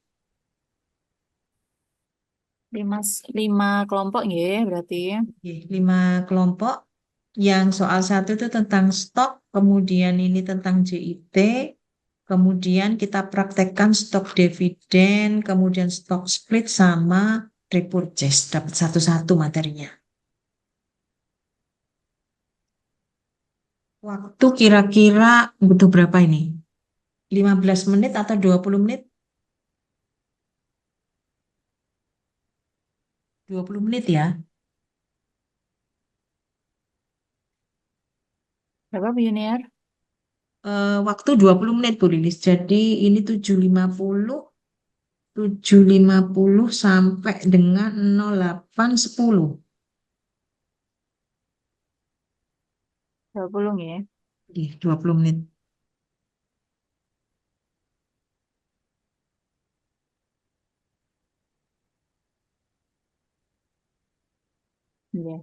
5 kelompok ya berarti. Oke, 5 kelompok. Yang soal 1 itu tentang stok, kemudian ini tentang JIT, kemudian kita praktekkan stok dividen, kemudian stok split sama repurchase. Dapat satu-satu materinya. Waktu kira-kira butuh berapa ini? 15 menit atau 20 menit? 20 menit ya. Berapa, Bu Yuniar? Waktu 20 menit Bu Lilis. Jadi ini 7.50 sampai dengan 08.10. 20 ya. 20 menit. Iya.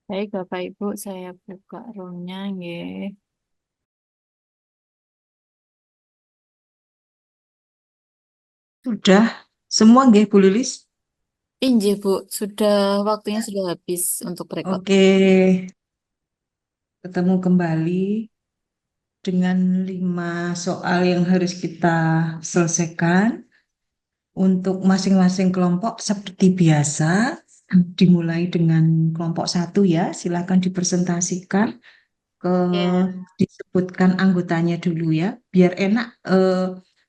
Baik, Bapak Ibu, saya buka roomnya ya. Sudah semua nggih Bu Lilis? Injih, Bu, waktunya sudah habis untuk record. Oke. Ketemu kembali dengan 5 soal yang harus kita selesaikan. Untuk masing-masing kelompok seperti biasa, dimulai dengan kelompok 1 ya. Silakan dipresentasikan ke Ya, disebutkan anggotanya dulu ya. Biar enak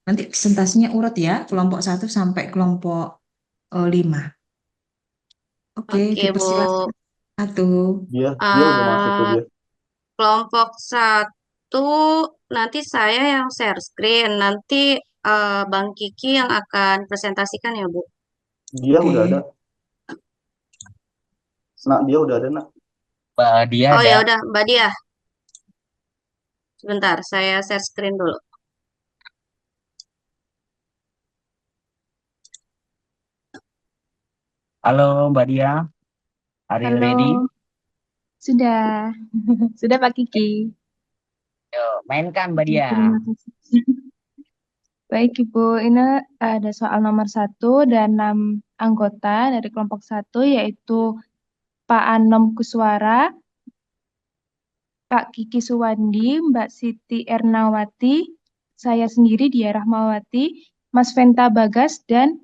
nanti presentasinya urut ya, kelompok 1 sampai kelompok 5. Oke, oke Bu. dipersilakan satu. Dia udah masuk tuh Eh, dia. kelompok 1 nanti saya yang share screen. Nanti Bang Kiki yang akan presentasikan ya Bu. Dia udah ada. Oke. Nak, dia udah ada, nak. Dia Oh ada. ya udah, Mbak Dia. Sebentar, saya share screen dulu. Halo Mbak Dia, are you Halo, ready? sudah. Sudah Pak Kiki. Yuk, mainkan Mbak Dia. Terima kasih. Baik Ibu, ini ada soal nomor 1 dan 6 anggota dari kelompok 1 yaitu Pak Anom Kuswara, Pak Kiki Suwandi, Mbak Siti Ernawati, saya sendiri Dia Rahmawati, Mas Venta Bagas, dan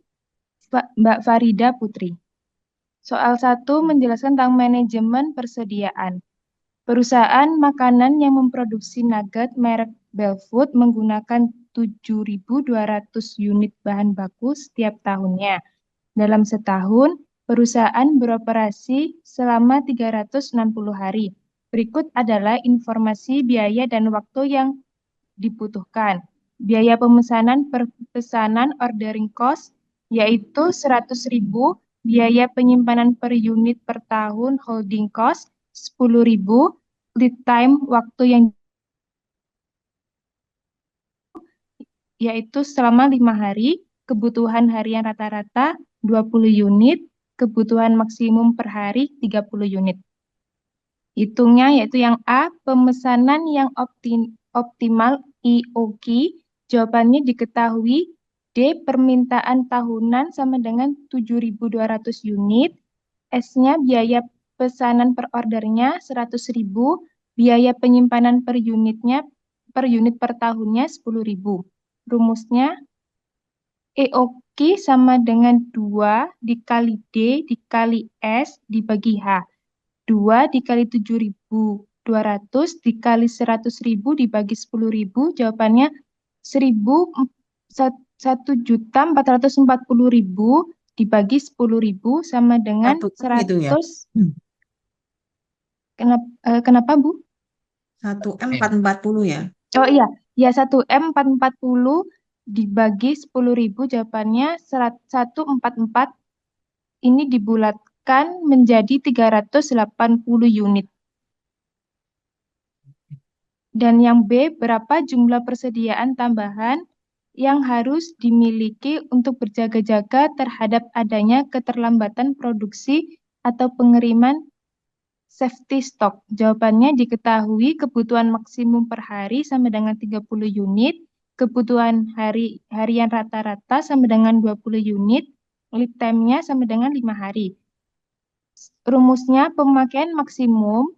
Mbak Farida Putri. Soal 1 menjelaskan tentang manajemen persediaan. Perusahaan makanan yang memproduksi nugget merek Belfood menggunakan 7.200 unit bahan baku setiap tahunnya. Dalam setahun, perusahaan beroperasi selama 360 hari. Berikut adalah informasi biaya dan waktu yang dibutuhkan. Biaya pesanan ordering cost yaitu 100.000, biaya penyimpanan per unit per tahun holding cost 10.000, lead time waktu yang yaitu selama 5 hari, kebutuhan harian rata-rata 20 unit, kebutuhan maksimum per hari 30 unit. Hitungnya yaitu yang A, pemesanan yang optimal IOQ, jawabannya diketahui. D, permintaan tahunan sama dengan 7.200 unit. S-nya biaya pesanan per ordernya 100.000, biaya penyimpanan per unit per tahunnya 10.000. Rumusnya EOQ sama dengan 2 dikali D dikali S dibagi H. 2 dikali 7.200 dikali 100.000 dibagi 10.000, jawabannya 1.440.000 dibagi 10.000 sama dengan 1M itu ya. 100. Kenapa Bu? 1M 440 ya. Oh iya, ya 1M 440 dibagi 10.000, jawabannya 144. Ini dibulatkan menjadi 380 unit. Dan yang B, berapa jumlah persediaan tambahan yang harus dimiliki untuk berjaga-jaga terhadap adanya keterlambatan produksi atau pengiriman safety stock. Jawabannya diketahui kebutuhan maksimum per hari sama dengan 30 unit, kebutuhan harian rata-rata sama dengan 20 unit, lead time-nya sama dengan 5 hari. Rumusnya pemakaian maksimum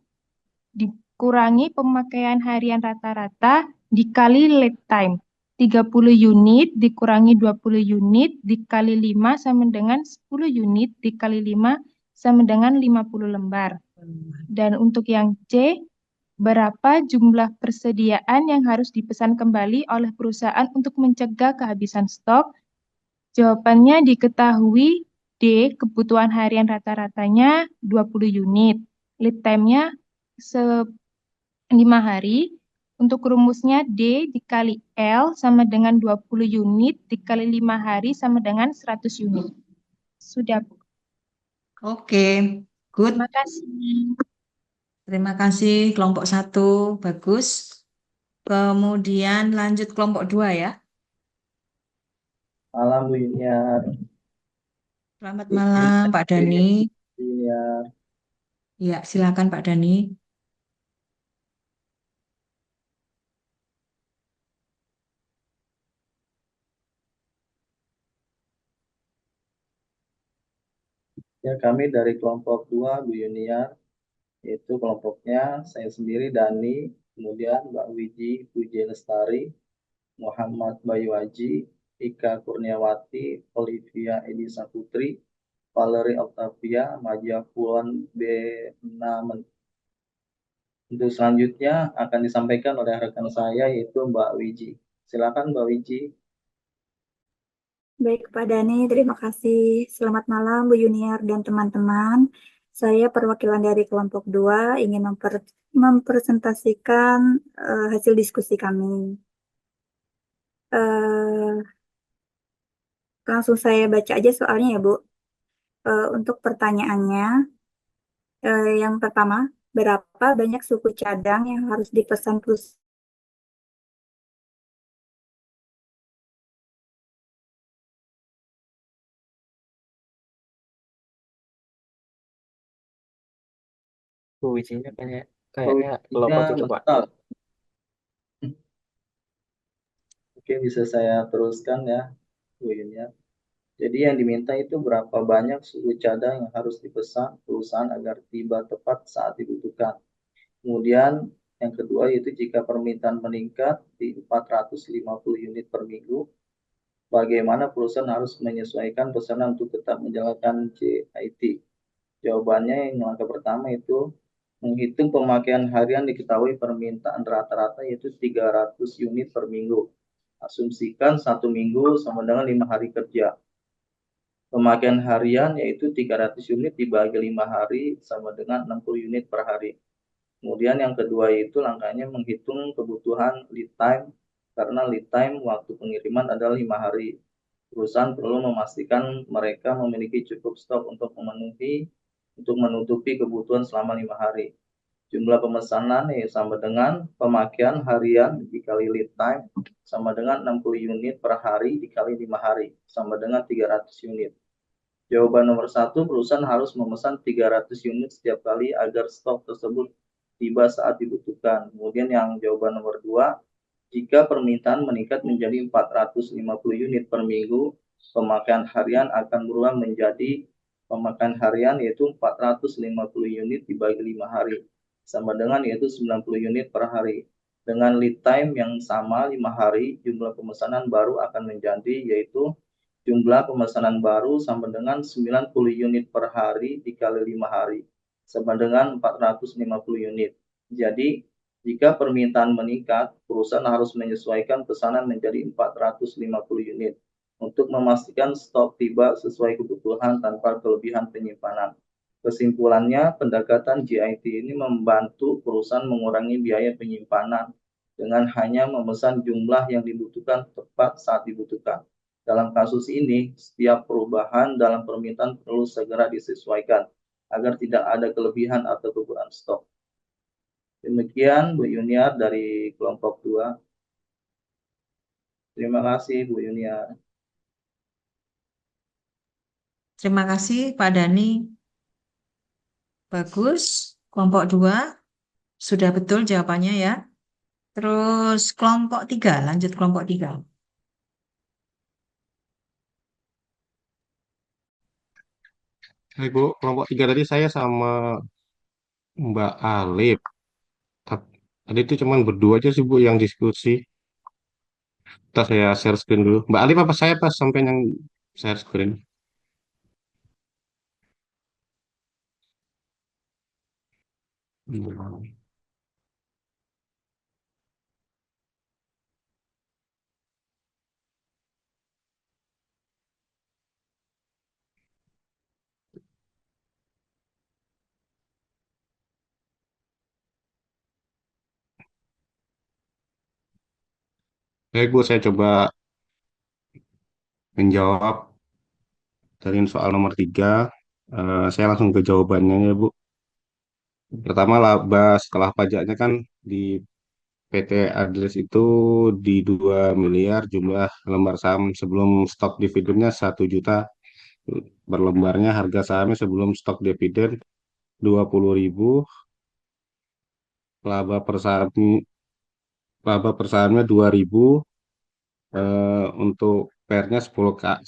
dikurangi pemakaian harian rata-rata dikali lead time. 30 unit dikurangi 20 unit dikali 5 sama dengan 10 unit dikali 5 sama dengan 50 lembar. Dan untuk yang C, berapa jumlah persediaan yang harus dipesan kembali oleh perusahaan untuk mencegah kehabisan stok? Jawabannya diketahui D, kebutuhan harian rata-ratanya 20 unit. Lead time-nya 5 hari. Untuk rumusnya D dikali L sama dengan 20 unit dikali 5 hari sama dengan 100 unit. Sudah, Bu. Oke, good. Terima kasih. Terima kasih kelompok 1, bagus. Kemudian lanjut kelompok 2 ya. Malam Bu Yuniar. Selamat malam Pak Dani. Yuniar. Ya, silakan Pak Dani. Ya, kami dari kelompok 2 Bu Yuniar, yaitu kelompoknya saya sendiri Dani, kemudian Mbak Wiji Puji Lestari, Muhammad Bayu Haji, Ika Kurniawati, Olivia Edisa Putri, Valerie Octavia, Maja Fulan Benamen. Untuk selanjutnya akan disampaikan oleh rekan saya yaitu Mbak Wiji. Silakan Mbak Wiji. Baik, Pak Dani, terima kasih. Selamat malam, Bu Junior dan teman-teman. Saya perwakilan dari kelompok 2 ingin mempresentasikan hasil diskusi kami. Eh, Langsung saya baca aja soalnya ya, Bu. Untuk pertanyaannya, yang pertama, berapa banyak suku cadang yang harus dipesan perusahaan? Bu Wijinya kayaknya Wijinya lompat itu Pak. bentar. Oke, bisa saya teruskan ya, Bu Junior. Jadi yang diminta itu berapa banyak suku cadang yang harus dipesan perusahaan agar tiba tepat saat dibutuhkan. Kemudian yang kedua yaitu jika permintaan meningkat di 450 unit per minggu, bagaimana perusahaan harus menyesuaikan pesanan untuk tetap menjalankan JIT? Jawabannya yang langkah pertama itu menghitung pemakaian harian diketahui permintaan rata-rata yaitu 300 unit per minggu. Asumsikan 1 minggu sama dengan 5 hari kerja. Pemakaian harian yaitu 300 unit dibagi 5 hari sama dengan 60 unit per hari. Kemudian yang kedua itu langkahnya menghitung kebutuhan lead time karena lead time waktu pengiriman adalah 5 hari. Perusahaan perlu memastikan mereka memiliki cukup stok untuk menutupi kebutuhan selama 5 hari. Jumlah pemesanan sama dengan pemakaian harian dikali lead time sama dengan 60 unit per hari dikali 5 hari sama dengan 300 unit. Jawaban nomor 1, perusahaan harus memesan 300 unit setiap kali agar stok tersebut tiba saat dibutuhkan. Kemudian yang jawaban nomor 2, jika permintaan meningkat menjadi 450 unit per minggu, pemakaian harian akan berubah menjadi pemakaian harian yaitu 450 unit dibagi 5 hari, sama dengan yaitu 90 unit per hari. Dengan lead time yang sama 5 hari, jumlah pemesanan baru akan menjadi yaitu jumlah pemesanan baru sama dengan 90 unit per hari dikali 5 hari, sama dengan 450 unit. Jadi, jika permintaan meningkat, perusahaan harus menyesuaikan pesanan menjadi 450 unit untuk memastikan stok tiba sesuai kebutuhan tanpa kelebihan penyimpanan. Kesimpulannya, pendekatan JIT ini membantu perusahaan mengurangi biaya penyimpanan dengan hanya memesan jumlah yang dibutuhkan tepat saat dibutuhkan. Dalam kasus ini, setiap perubahan dalam permintaan perlu segera disesuaikan agar tidak ada kelebihan atau kekurangan stok. Demikian Bu Yuniar dari kelompok 2. Terima kasih Bu Yuniar. Terima kasih Pak Dani. Bagus. Kelompok 2 sudah betul jawabannya ya. Terus kelompok 3, lanjut kelompok 3. Ibu, kelompok 3 tadi saya sama Mbak Alif. Tadi itu cuma berdua aja sih Bu yang diskusi. Ntar saya share screen dulu. Mbak Alif apa saya pas sampai yang share screen? Hmm. Baik Bu, saya coba menjawab dari soal nomor 3. Saya langsung ke jawabannya ya Bu. Pertama laba setelah pajaknya kan di PT Adres itu di 2 miliar, jumlah lembar saham sebelum stok dividennya 1 juta per lembarnya, harga sahamnya sebelum stok dividen 20.000, laba per saham, laba per sahamnya 2.000, untuk pernya 10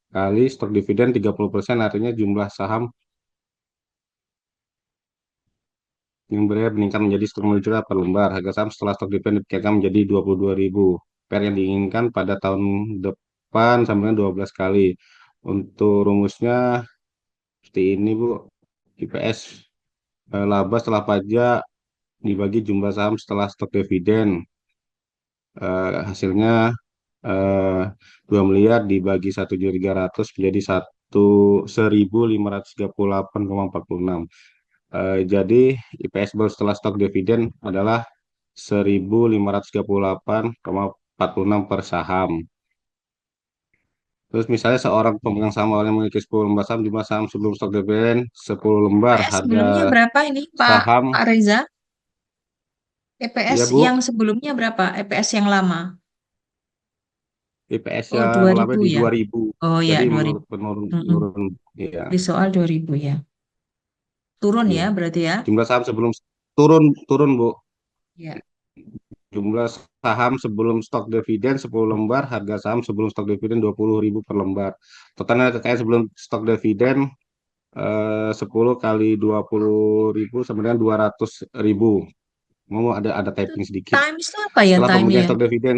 kali stok dividen 30%, artinya jumlah saham yang beredar meningkat menjadi 10 juta per lembar. Harga saham setelah stok dividen dipikirkan menjadi 22.000. PER yang diinginkan pada tahun depan sampai dengan 12 kali. Untuk rumusnya seperti ini, Bu. IPS laba setelah pajak dibagi jumlah saham setelah stok dividen. Hasilnya 2 miliar dibagi 1.300 menjadi 1.538,46. Jadi IPS baru setelah stok dividen adalah 1.538,46 per saham. Terus misalnya seorang pemegang saham awalnya memiliki 10 lembar saham, jumlah saham sebelum stok dividen 10 lembar, EPS harga sebelumnya berapa ini saham, Pak Reza? EPS ya Bu, yang sebelumnya berapa? EPS yang lama? IPS Oh, yang lama 2000 di ya. 2000, Oh ya, jadi 2000. menurun, Mm-mm. ya, Di soal 2000 ya. Turun ya. ya berarti ya. Jumlah saham sebelum turun Bu. Ya. Jumlah saham sebelum stok dividen 10 lembar, harga saham sebelum stok dividen 20.000 per lembar. Totalnya kekayaan sebelum stok dividen 10 kali 20.000 sama dengan 200.000. Mau ada Itu typing sedikit. times itu apa ya Setelah time pembagian ya? stok dividen,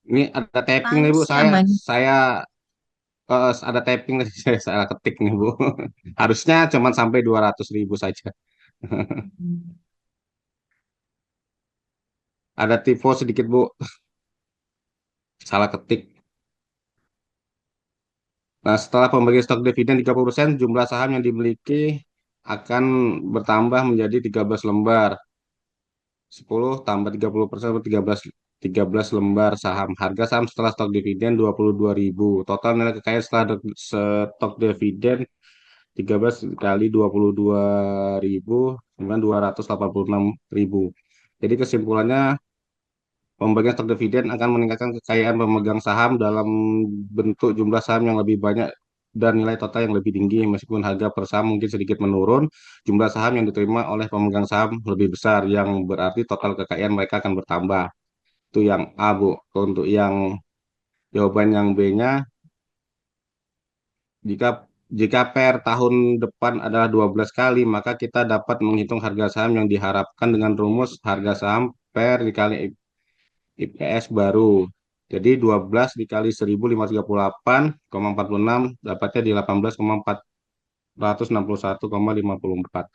ini ada typing nih Bu. Times Saya apa nih? saya ada typing nih, saya salah ketik nih Bu. Harusnya cuma sampai 200.000 saja. Hmm. Ada typo sedikit Bu, salah ketik. Nah, setelah pembagian stok dividen 30%, jumlah saham yang dimiliki akan bertambah menjadi 13 lembar. 10 tambah 30% 13 lembar saham. Harga saham setelah stok dividen 22.000. Total nilai kekayaan setelah stok dividen 13 kali 22.000 dengan 286.000. Jadi kesimpulannya, pembagian stok dividen akan meningkatkan kekayaan pemegang saham dalam bentuk jumlah saham yang lebih banyak dan nilai total yang lebih tinggi. Meskipun harga per saham mungkin sedikit menurun, jumlah saham yang diterima oleh pemegang saham lebih besar, yang berarti total kekayaan mereka akan bertambah. Itu yang A, Bu. Untuk yang jawaban yang B-nya, jika jika per tahun depan adalah 12 kali, maka kita dapat menghitung harga saham yang diharapkan dengan rumus harga saham per dikali IPS baru. Jadi 12 dikali 1.538,46 dapatnya di 18,461,54.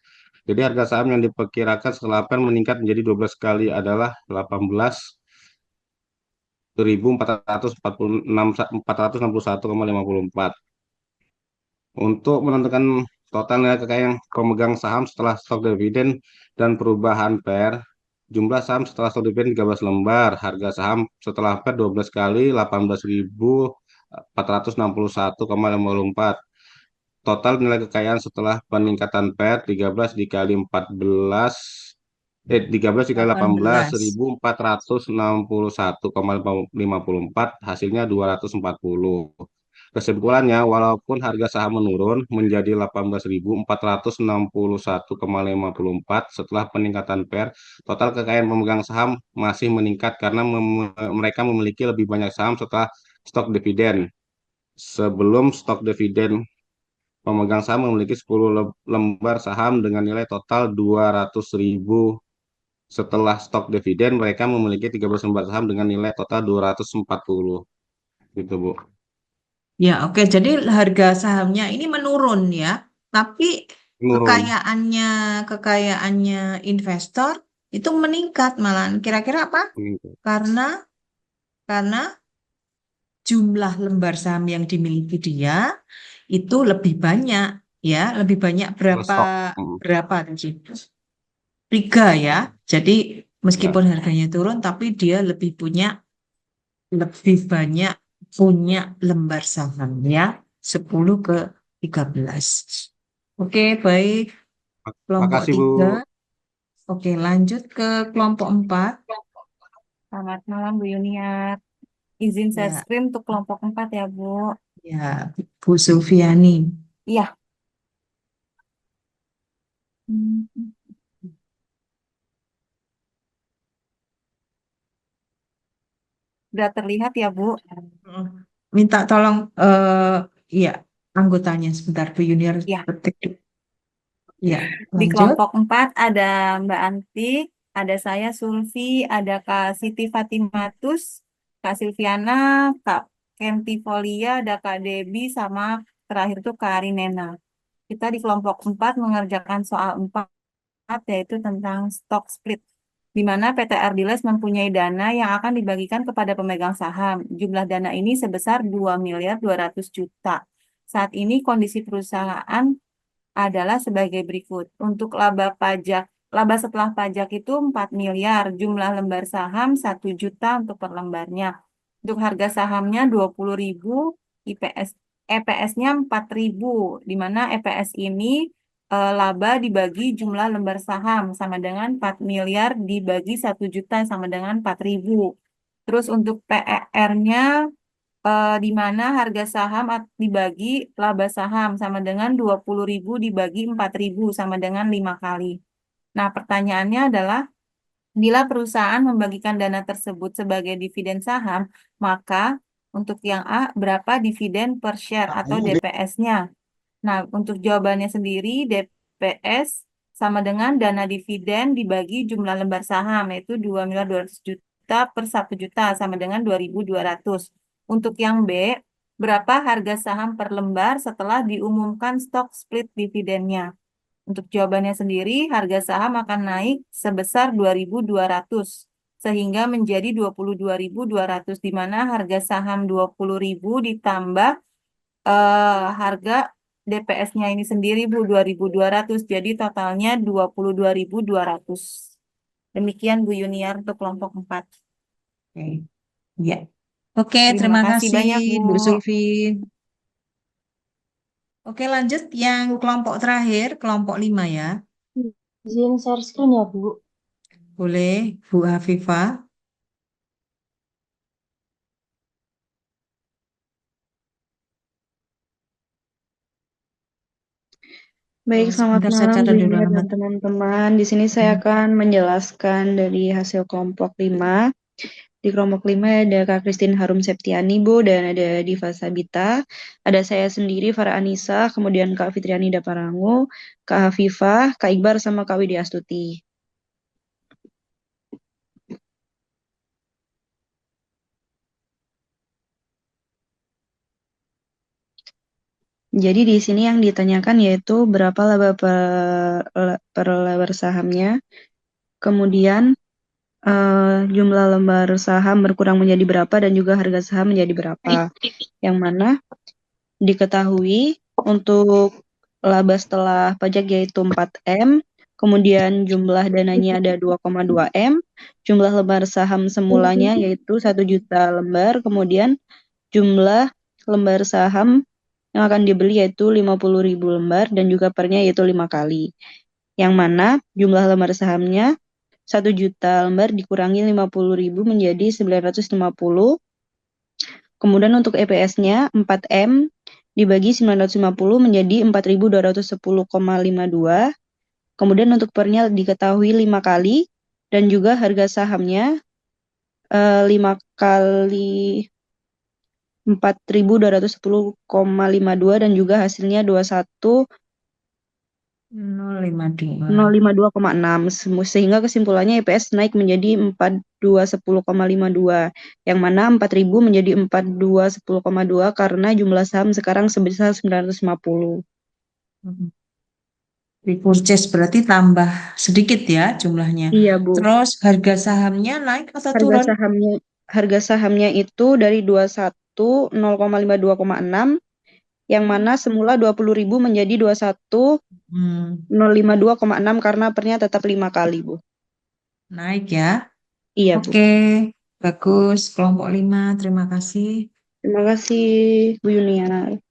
Jadi harga saham yang diperkirakan setelah PER meningkat menjadi 12 kali adalah 18.461,54. Untuk menentukan total nilai kekayaan pemegang saham setelah stok dividen dan perubahan PER, jumlah saham setelah stok dividen 13 lembar, harga saham setelah PER 12 kali 18.461,54. Total nilai kekayaan setelah peningkatan PER 13 dikali 14 13 dikali 18 18. 1.461,54, hasilnya 240. Kesimpulannya, walaupun harga saham menurun menjadi 18.461,54 setelah peningkatan PER, total kekayaan pemegang saham masih meningkat karena mereka memiliki lebih banyak saham setelah stok dividen. Sebelum stok dividen, pemegang saham memiliki 10 lembar saham dengan nilai total 200.000. Setelah stok dividen, mereka memiliki 13 lembar saham dengan nilai total 240. Gitu, Bu. Ya, oke. Jadi harga sahamnya ini menurun ya, tapi Menurun. kekayaannya investor itu meningkat malahan. Kira-kira apa? Meningkat. Karena jumlah lembar saham yang dimiliki dia itu lebih banyak ya, lebih banyak Stok. berapa tadi? 3 ya. Jadi Ya. meskipun harganya turun, tapi dia lebih banyak punya lembar saham ya, 10 ke 13. Oke, baik. Kelompok Makasih, Bu. 3. Oke, lanjut ke kelompok 4. Selamat malam Bu Yuniar. Izin share Ya, screen untuk kelompok 4 ya Bu. ya, Bu Sufiani. Iya. Hmm. Sudah terlihat ya Bu? Minta tolong ya anggotanya sebentar Bu Yuniar Ya. ketik. Ya, Di lanjut. kelompok 4 ada Mbak Antik, Ada saya Sulfi, ada Kak Siti Fatimatus, Kak Silviana, Kak Kentifolia, ada Kak Debi, sama terakhir tuh Kak Arinena. Kita di kelompok 4 mengerjakan soal 4, yaitu tentang stock split, di mana PT Ardiles mempunyai dana yang akan dibagikan kepada pemegang saham. Jumlah dana ini sebesar 2.200.000.000. Saat ini kondisi perusahaan adalah sebagai berikut. Untuk laba setelah pajak itu 4 miliar, jumlah lembar saham 1 juta untuk per lembarnya. Untuk harga sahamnya 20.000, EPS-nya 4.000, di mana EPS ini laba dibagi jumlah lembar saham sama dengan 4 miliar dibagi 1 juta sama dengan 4.000. Terus untuk PER-nya di mana harga saham dibagi laba saham sama dengan 20.000 dibagi 4.000 sama dengan 5 kali. Nah, pertanyaannya adalah, bila perusahaan membagikan dana tersebut sebagai dividen saham, maka untuk yang A, berapa dividen per share atau DPS-nya? Nah, untuk jawabannya sendiri, DPS sama dengan dana dividen dibagi jumlah lembar saham, yaitu 2.200.000.000 per 1 juta sama dengan 2.200. Untuk yang B, berapa harga saham per lembar setelah diumumkan stock split dividennya? Untuk jawabannya sendiri, harga saham akan naik sebesar 2.200, sehingga menjadi 22.200, di mana harga saham 20.000 ditambah harga DPS-nya ini sendiri, Bu, 2.200, jadi totalnya 22.200. Demikian Bu Yuniar untuk kelompok 4. Oke. Ya. Oke, Terima terima kasih banyak, kasih Bu. Bu Sulfi. Oke, lanjut yang kelompok terakhir, kelompok 5 ya. Izin share screen ya, Bu. Boleh, Bu Hafifah. Baik, selamat Sebentar saya malam catat Bu dulu Yunir dan alamat. teman-teman. Di sini saya akan menjelaskan dari hasil kelompok 5. Di kelompok 5 ada Kak Christine Harum Septiani, Bu, dan ada Diva Sabita. Ada saya sendiri, Farah Anissa, kemudian Kak Fitriani Daparangu, Kak Hafifah, Kak Iqbar, sama Kak Widya Astuti. Jadi di sini yang ditanyakan yaitu berapa laba per lembar sahamnya, kemudian jumlah lembar saham berkurang menjadi berapa dan juga harga saham menjadi berapa. Yang mana diketahui untuk laba setelah pajak yaitu 4M, kemudian jumlah dananya ada 2,2M, jumlah lembar saham semulanya yaitu 1 juta lembar, kemudian jumlah lembar saham yang akan dibeli yaitu 50.000 lembar dan juga pernya yaitu 5 kali. Yang mana jumlah lembar sahamnya 1 juta lembar dikurangi 50.000 menjadi 950. Kemudian untuk EPS-nya 4M dibagi 950 menjadi 4.210,52. Kemudian untuk pernya diketahui 5 kali dan juga harga sahamnya 5 kali 4.210,52 dan juga hasilnya 052,6, sehingga kesimpulannya EPS naik menjadi 4.210,52, yang mana 4.000 menjadi 4.210,2 karena jumlah saham sekarang sebesar 950. Repurchase berarti tambah sedikit ya jumlahnya. Iya, Bu. Terus harga sahamnya naik atau turun? Harga sahamnya itu dari 21 0,52,6, yang mana semula 20.000 menjadi 21 052,6 karena pernya tetap 5 kali, Bu. Naik ya. Iya, Bu. Oke, bagus. Kelompok 5, terima kasih. Terima kasih, Bu Yuniar.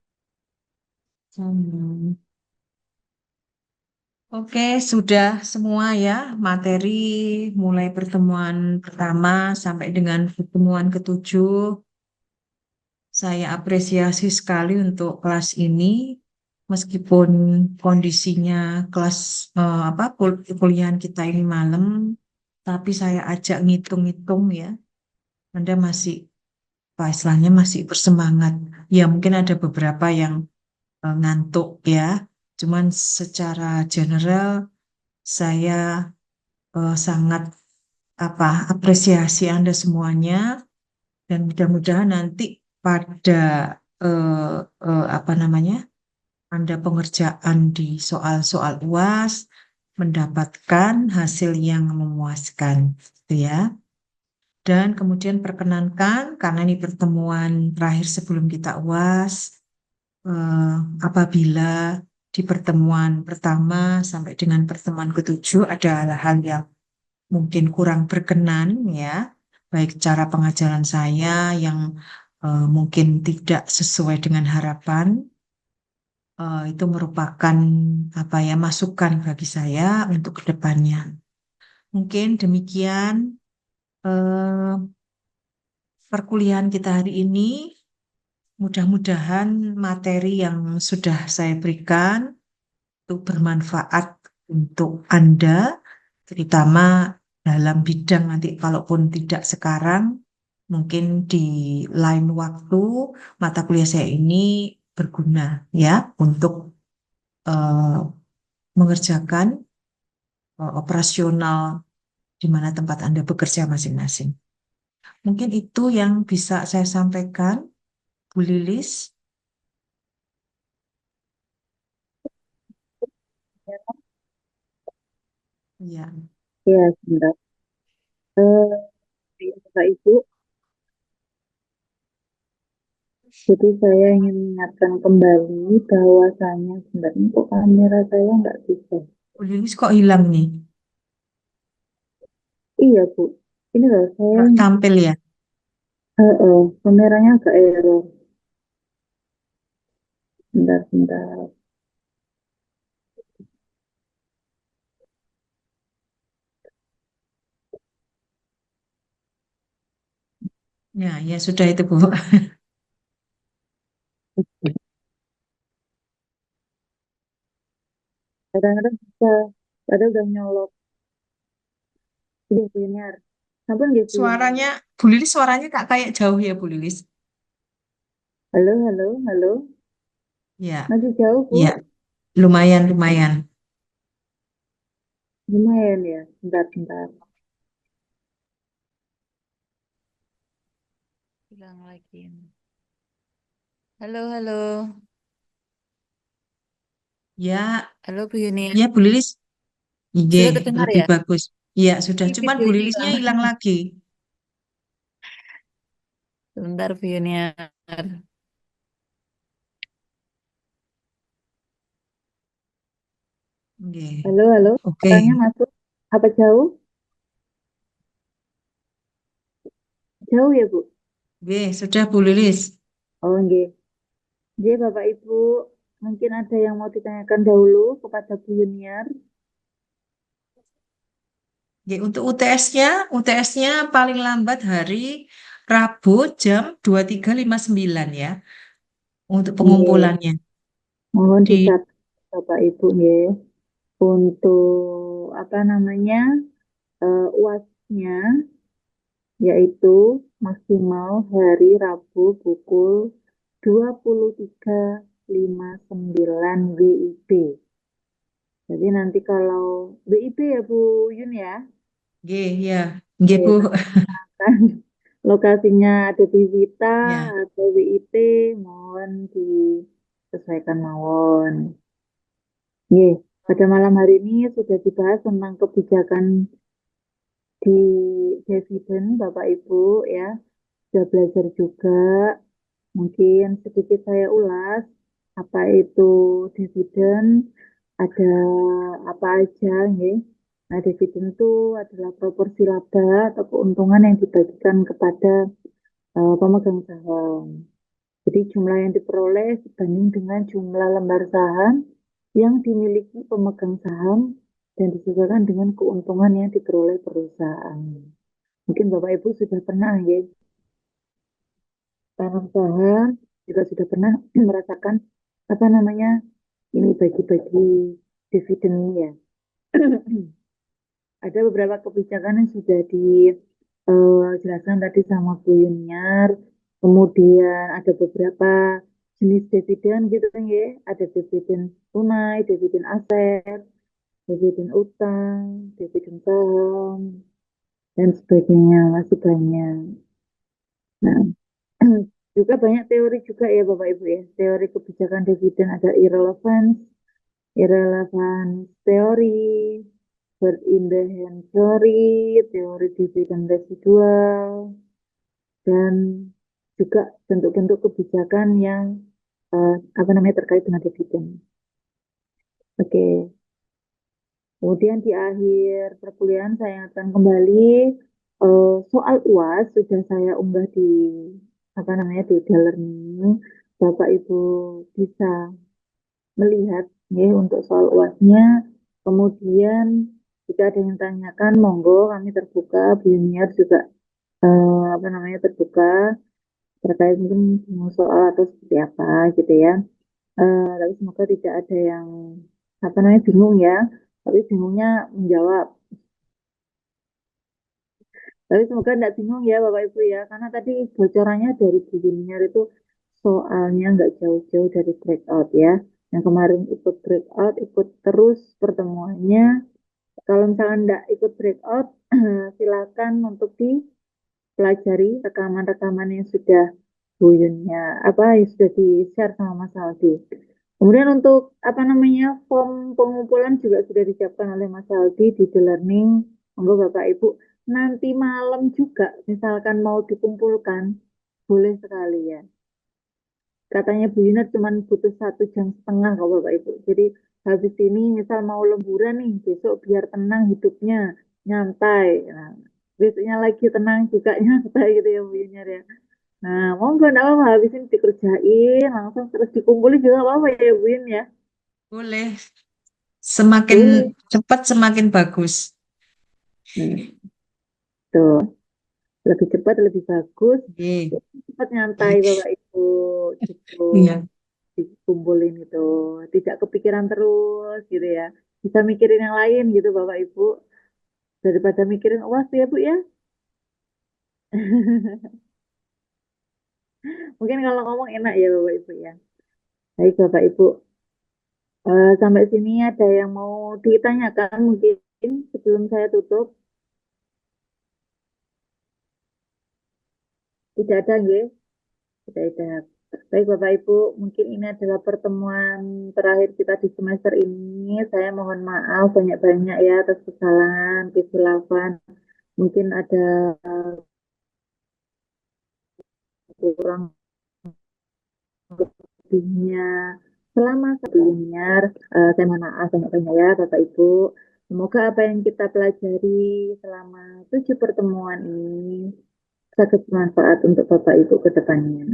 Oke, sudah semua ya materi mulai pertemuan pertama sampai dengan pertemuan ke-7. Saya apresiasi sekali untuk kelas ini, meskipun kondisinya kelas kuliahan kita ini malam, tapi saya ajak ngitung-ngitung ya. Anda masih, istilahnya masih bersemangat. Ya mungkin ada beberapa yang ngantuk ya. Cuman secara general saya sangat apresiasi Anda semuanya, dan mudah-mudahan nanti pada Anda pengerjaan di soal-soal UAS mendapatkan hasil yang memuaskan, gitu ya. Dan kemudian perkenankan, karena ini pertemuan terakhir sebelum kita UAS, apabila di pertemuan pertama sampai dengan pertemuan ketujuh ada hal-hal yang mungkin kurang berkenan, ya, baik cara pengajaran saya yang mungkin tidak sesuai dengan harapan, itu merupakan masukan bagi saya untuk kedepannya. Mungkin demikian perkuliahan kita hari ini. Mudah-mudahan materi yang sudah saya berikan itu bermanfaat untuk Anda, terutama dalam bidang nanti kalaupun tidak sekarang, mungkin di lain waktu mata kuliah saya ini berguna ya untuk mengerjakan operasional di mana tempat Anda bekerja masing-masing. Mungkin itu yang bisa saya sampaikan, Bu Lilis. Ya. Ya, sebentar. Bapak Ibu, jadi saya ingin mengingatkan kembali bahwasanya sebenarnya kok kamera saya nggak bisa. Bu Lilis kok hilang nih? Iya, Bu. Ini loh, saya Nggak tampil ya? kameranya agak error. Bentar. Ya sudah itu, Bu. Kadang-kadang bisa, padahal udah nyolok. Iya, benar. Sampun nggih, Bu. Suaranya, Bu Lilis suaranya kayak jauh ya, Bu Lilis. Halo. Ya, Masih jauh, Bu? ya, lumayan. Lumayan ya. Bentar. Hilang lagi. Halo. Ya, Halo Bu Yuni. ya Bu Lilis. Iya, Sudah terdengar lebih ya? bagus. Iya, sudah. Ini Cuman Bu videonya Lilisnya hilang. hilang lagi. Sebentar Bu Yuniar. Oke. Halo. Oke. Suaranya masuk? Apa jauh? Jauh ya, Bu? Oke, sudah Bu Lilis. Oh, nggih. Nggih, Bapak Ibu, mungkin ada yang mau ditanyakan dahulu kepada Bu Yuniar. Oke, untuk UTS-nya paling lambat hari Rabu jam 23.59 ya. Untuk pengumpulannya. Mohon Di dicatat Bapak Ibu nggih. Untuk UAS-nya yaitu maksimal hari Rabu pukul 23.59 WIB. Jadi nanti kalau WIB ya Bu Yun ya. ya. Nggih, Bu. Lokasinya ada di Wita Ya. atau WIP, mohon disesuaikan mawon. Pada malam hari ini sudah dibahas tentang kebijakan di dividen Bapak Ibu ya. Sudah belajar juga. Mungkin sedikit saya ulas apa itu dividen, ada apa aja nggih. Nah, dividen itu adalah proporsi laba atau keuntungan yang dibagikan kepada pemegang saham. Jadi jumlah yang diperoleh dibanding dengan jumlah lembar saham yang dimiliki pemegang saham dan disesuaikan dengan keuntungan yang diperoleh perusahaan. Mungkin Bapak Ibu sudah pernah ya tanam saham, juga sudah pernah merasakan ini bagi-bagi dividen ya. Ada beberapa kebijakan yang sudah dijelaskan tadi sama Bu Yuniar. Kemudian ada beberapa jenis dividen gitu kan ya. Ada dividen tunai, dividen aset. dividen utang, dividen saham, dan sebagainya, masih banyak. Nah, juga banyak teori juga ya Bapak Ibu ya. Teori kebijakan dividen ada irrelevance teori, bird in the hand theory, teori dividen residual, dan juga bentuk-bentuk kebijakan yang terkait dengan dividen. Oke. Kemudian di akhir perkuliahan saya ingatkan kembali soal UAS sudah saya unggah di di e-learning. Bapak Ibu bisa melihat ya untuk soal UAS-nya. Kemudian jika ada yang tanyakan, monggo kami terbuka, Bu Yuniar juga terbuka terkait mungkin semua soal atau seperti apa gitu ya. Tapi semoga tidak ada yang bingung ya. Tapi bingungnya menjawab. Tapi semoga tidak bingung ya Bapak Ibu ya, karena tadi bocorannya dari Bu Junior itu soalnya nggak jauh-jauh dari breakout ya. Yang kemarin ikut breakout, ikut terus pertemuannya. Kalau misalkan nggak ikut breakout, silakan untuk dipelajari rekaman-rekaman yang sudah Bu Yunya, yang sudah di-share sama Mas Aldi. Kemudian untuk form pengumpulan juga sudah disiapkan oleh Mas Aldi di The Learning. Monggo Bapak Ibu nanti malam juga misalkan mau dikumpulkan boleh sekali ya. Katanya Bu Yunat cuma butuh 1,5 jam kok Bapak Ibu. Jadi habis ini misal mau lemburan nih besok biar tenang hidupnya nyantai. Nah, besoknya lagi tenang juga nyantai gitu ya Bu Yunat ya. Nah, monggo enggak apa-apa habis ini dikerjain langsung terus dikumpulin juga apa-apa ya Bu Yun ya. Boleh. Semakin Boleh. cepat semakin bagus. Tuh, lebih cepat lebih bagus. Oke. Cepat nyantai Bapak Ibu gitu. Iya. Dikumpulin itu, tidak kepikiran terus gitu ya. Bisa mikirin yang lain gitu Bapak Ibu. Daripada mikirin UAS ya Bu ya. Mungkin kalau ngomong enak ya Bapak Ibu ya. Baik Bapak Ibu. Sampai sini ada yang mau ditanyakan mungkin sebelum saya tutup? Tidak ada nggih? Tidak ada. Baik Bapak Ibu, mungkin ini adalah pertemuan terakhir kita di semester ini. Saya mohon maaf banyak-banyak ya atas kesalahan, kekhilafan. Mungkin ada kurang lebihnya. Selama sebelumnya, saya mohon maaf banyak-banyak ya Bapak Ibu. Semoga apa yang kita pelajari selama 7 pertemuan ini sangat bermanfaat untuk Bapak Ibu ke depannya.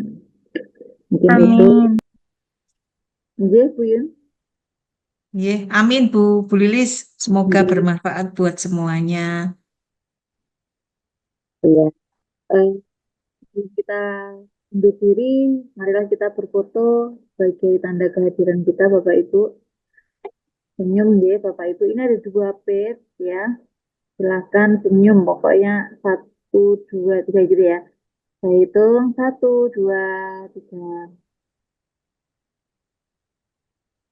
Mungkin itu. Amin. Nggih, Bu Yun. Iya, amin Bu Lilis. Semoga Nggih. bermanfaat buat semuanya. Iya. Kita undur diri, marilah kita berfoto sebagai tanda kehadiran kita Bapak Ibu. Senyum deh Bapak Ibu. Ini ada 2 page ya. Silahkan senyum pokoknya 1, 2, 3 gitu ya. Saya hitung 1, 2, 3.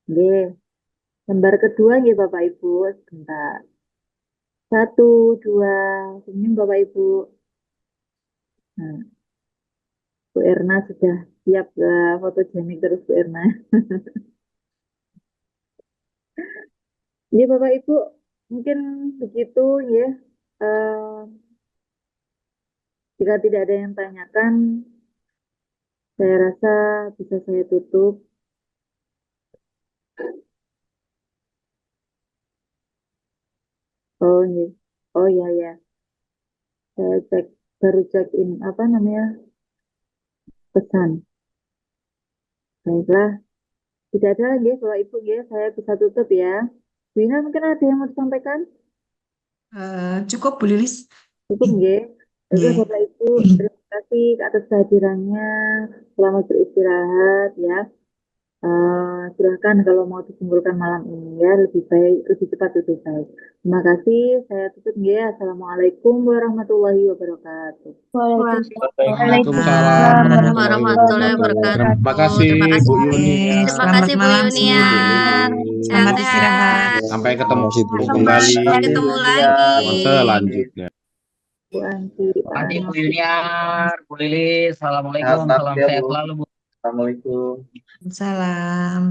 Nggih. Lembar kedua nggih Bapak Ibu. Sebentar. 1, 2. Senyum Bapak Ibu. Nah, Bu Erna sudah siap fotogenik terus Bu Erna. Ya Bapak Ibu, mungkin begitu ya. Jika tidak ada yang tanyakan, saya rasa bisa saya tutup. Oh iya, oh iya ya. Saya baru cek in pesan. Baiklah, tidak ada lagi Bapak Ibu ya. Saya bisa tutup ya. Wina mungkin ada yang mau disampaikan? Cukup Bu Lilis. Cukup ya. Oke Iya. Bapak Ibu, terima kasih atas kehadirannya. Selamat beristirahat ya. Silahkan kalau mau disimpulkan malam ini ya, lebih baik, lebih cepat, lebih baik. Terima kasih, saya tutup ya. Assalamualaikum warahmatullahi wabarakatuh. Waalaikumsalam. Waalaikumsalam warahmatullahi warahmatullahi wabarakatuh. wabarakatuh. Terima kasih Terima Bu kasih. Yuniar, Terima Selamat kasih Bu malam Bu Yuniar. Lilis. Selamat istirahat. Sehat-sehat. Sampai ketemu Makasih Bu Sampai kembali ketemu Bu lagi. pertemuan Yuniar. selanjutnya. Bu Anti, Pak Makasih Bu Arnaf. Yuniar, Bu Lilis. Assalamualaikum, Sehat-sehat salam ya sehat Bu. selalu Bu. Assalamualaikum. Salam.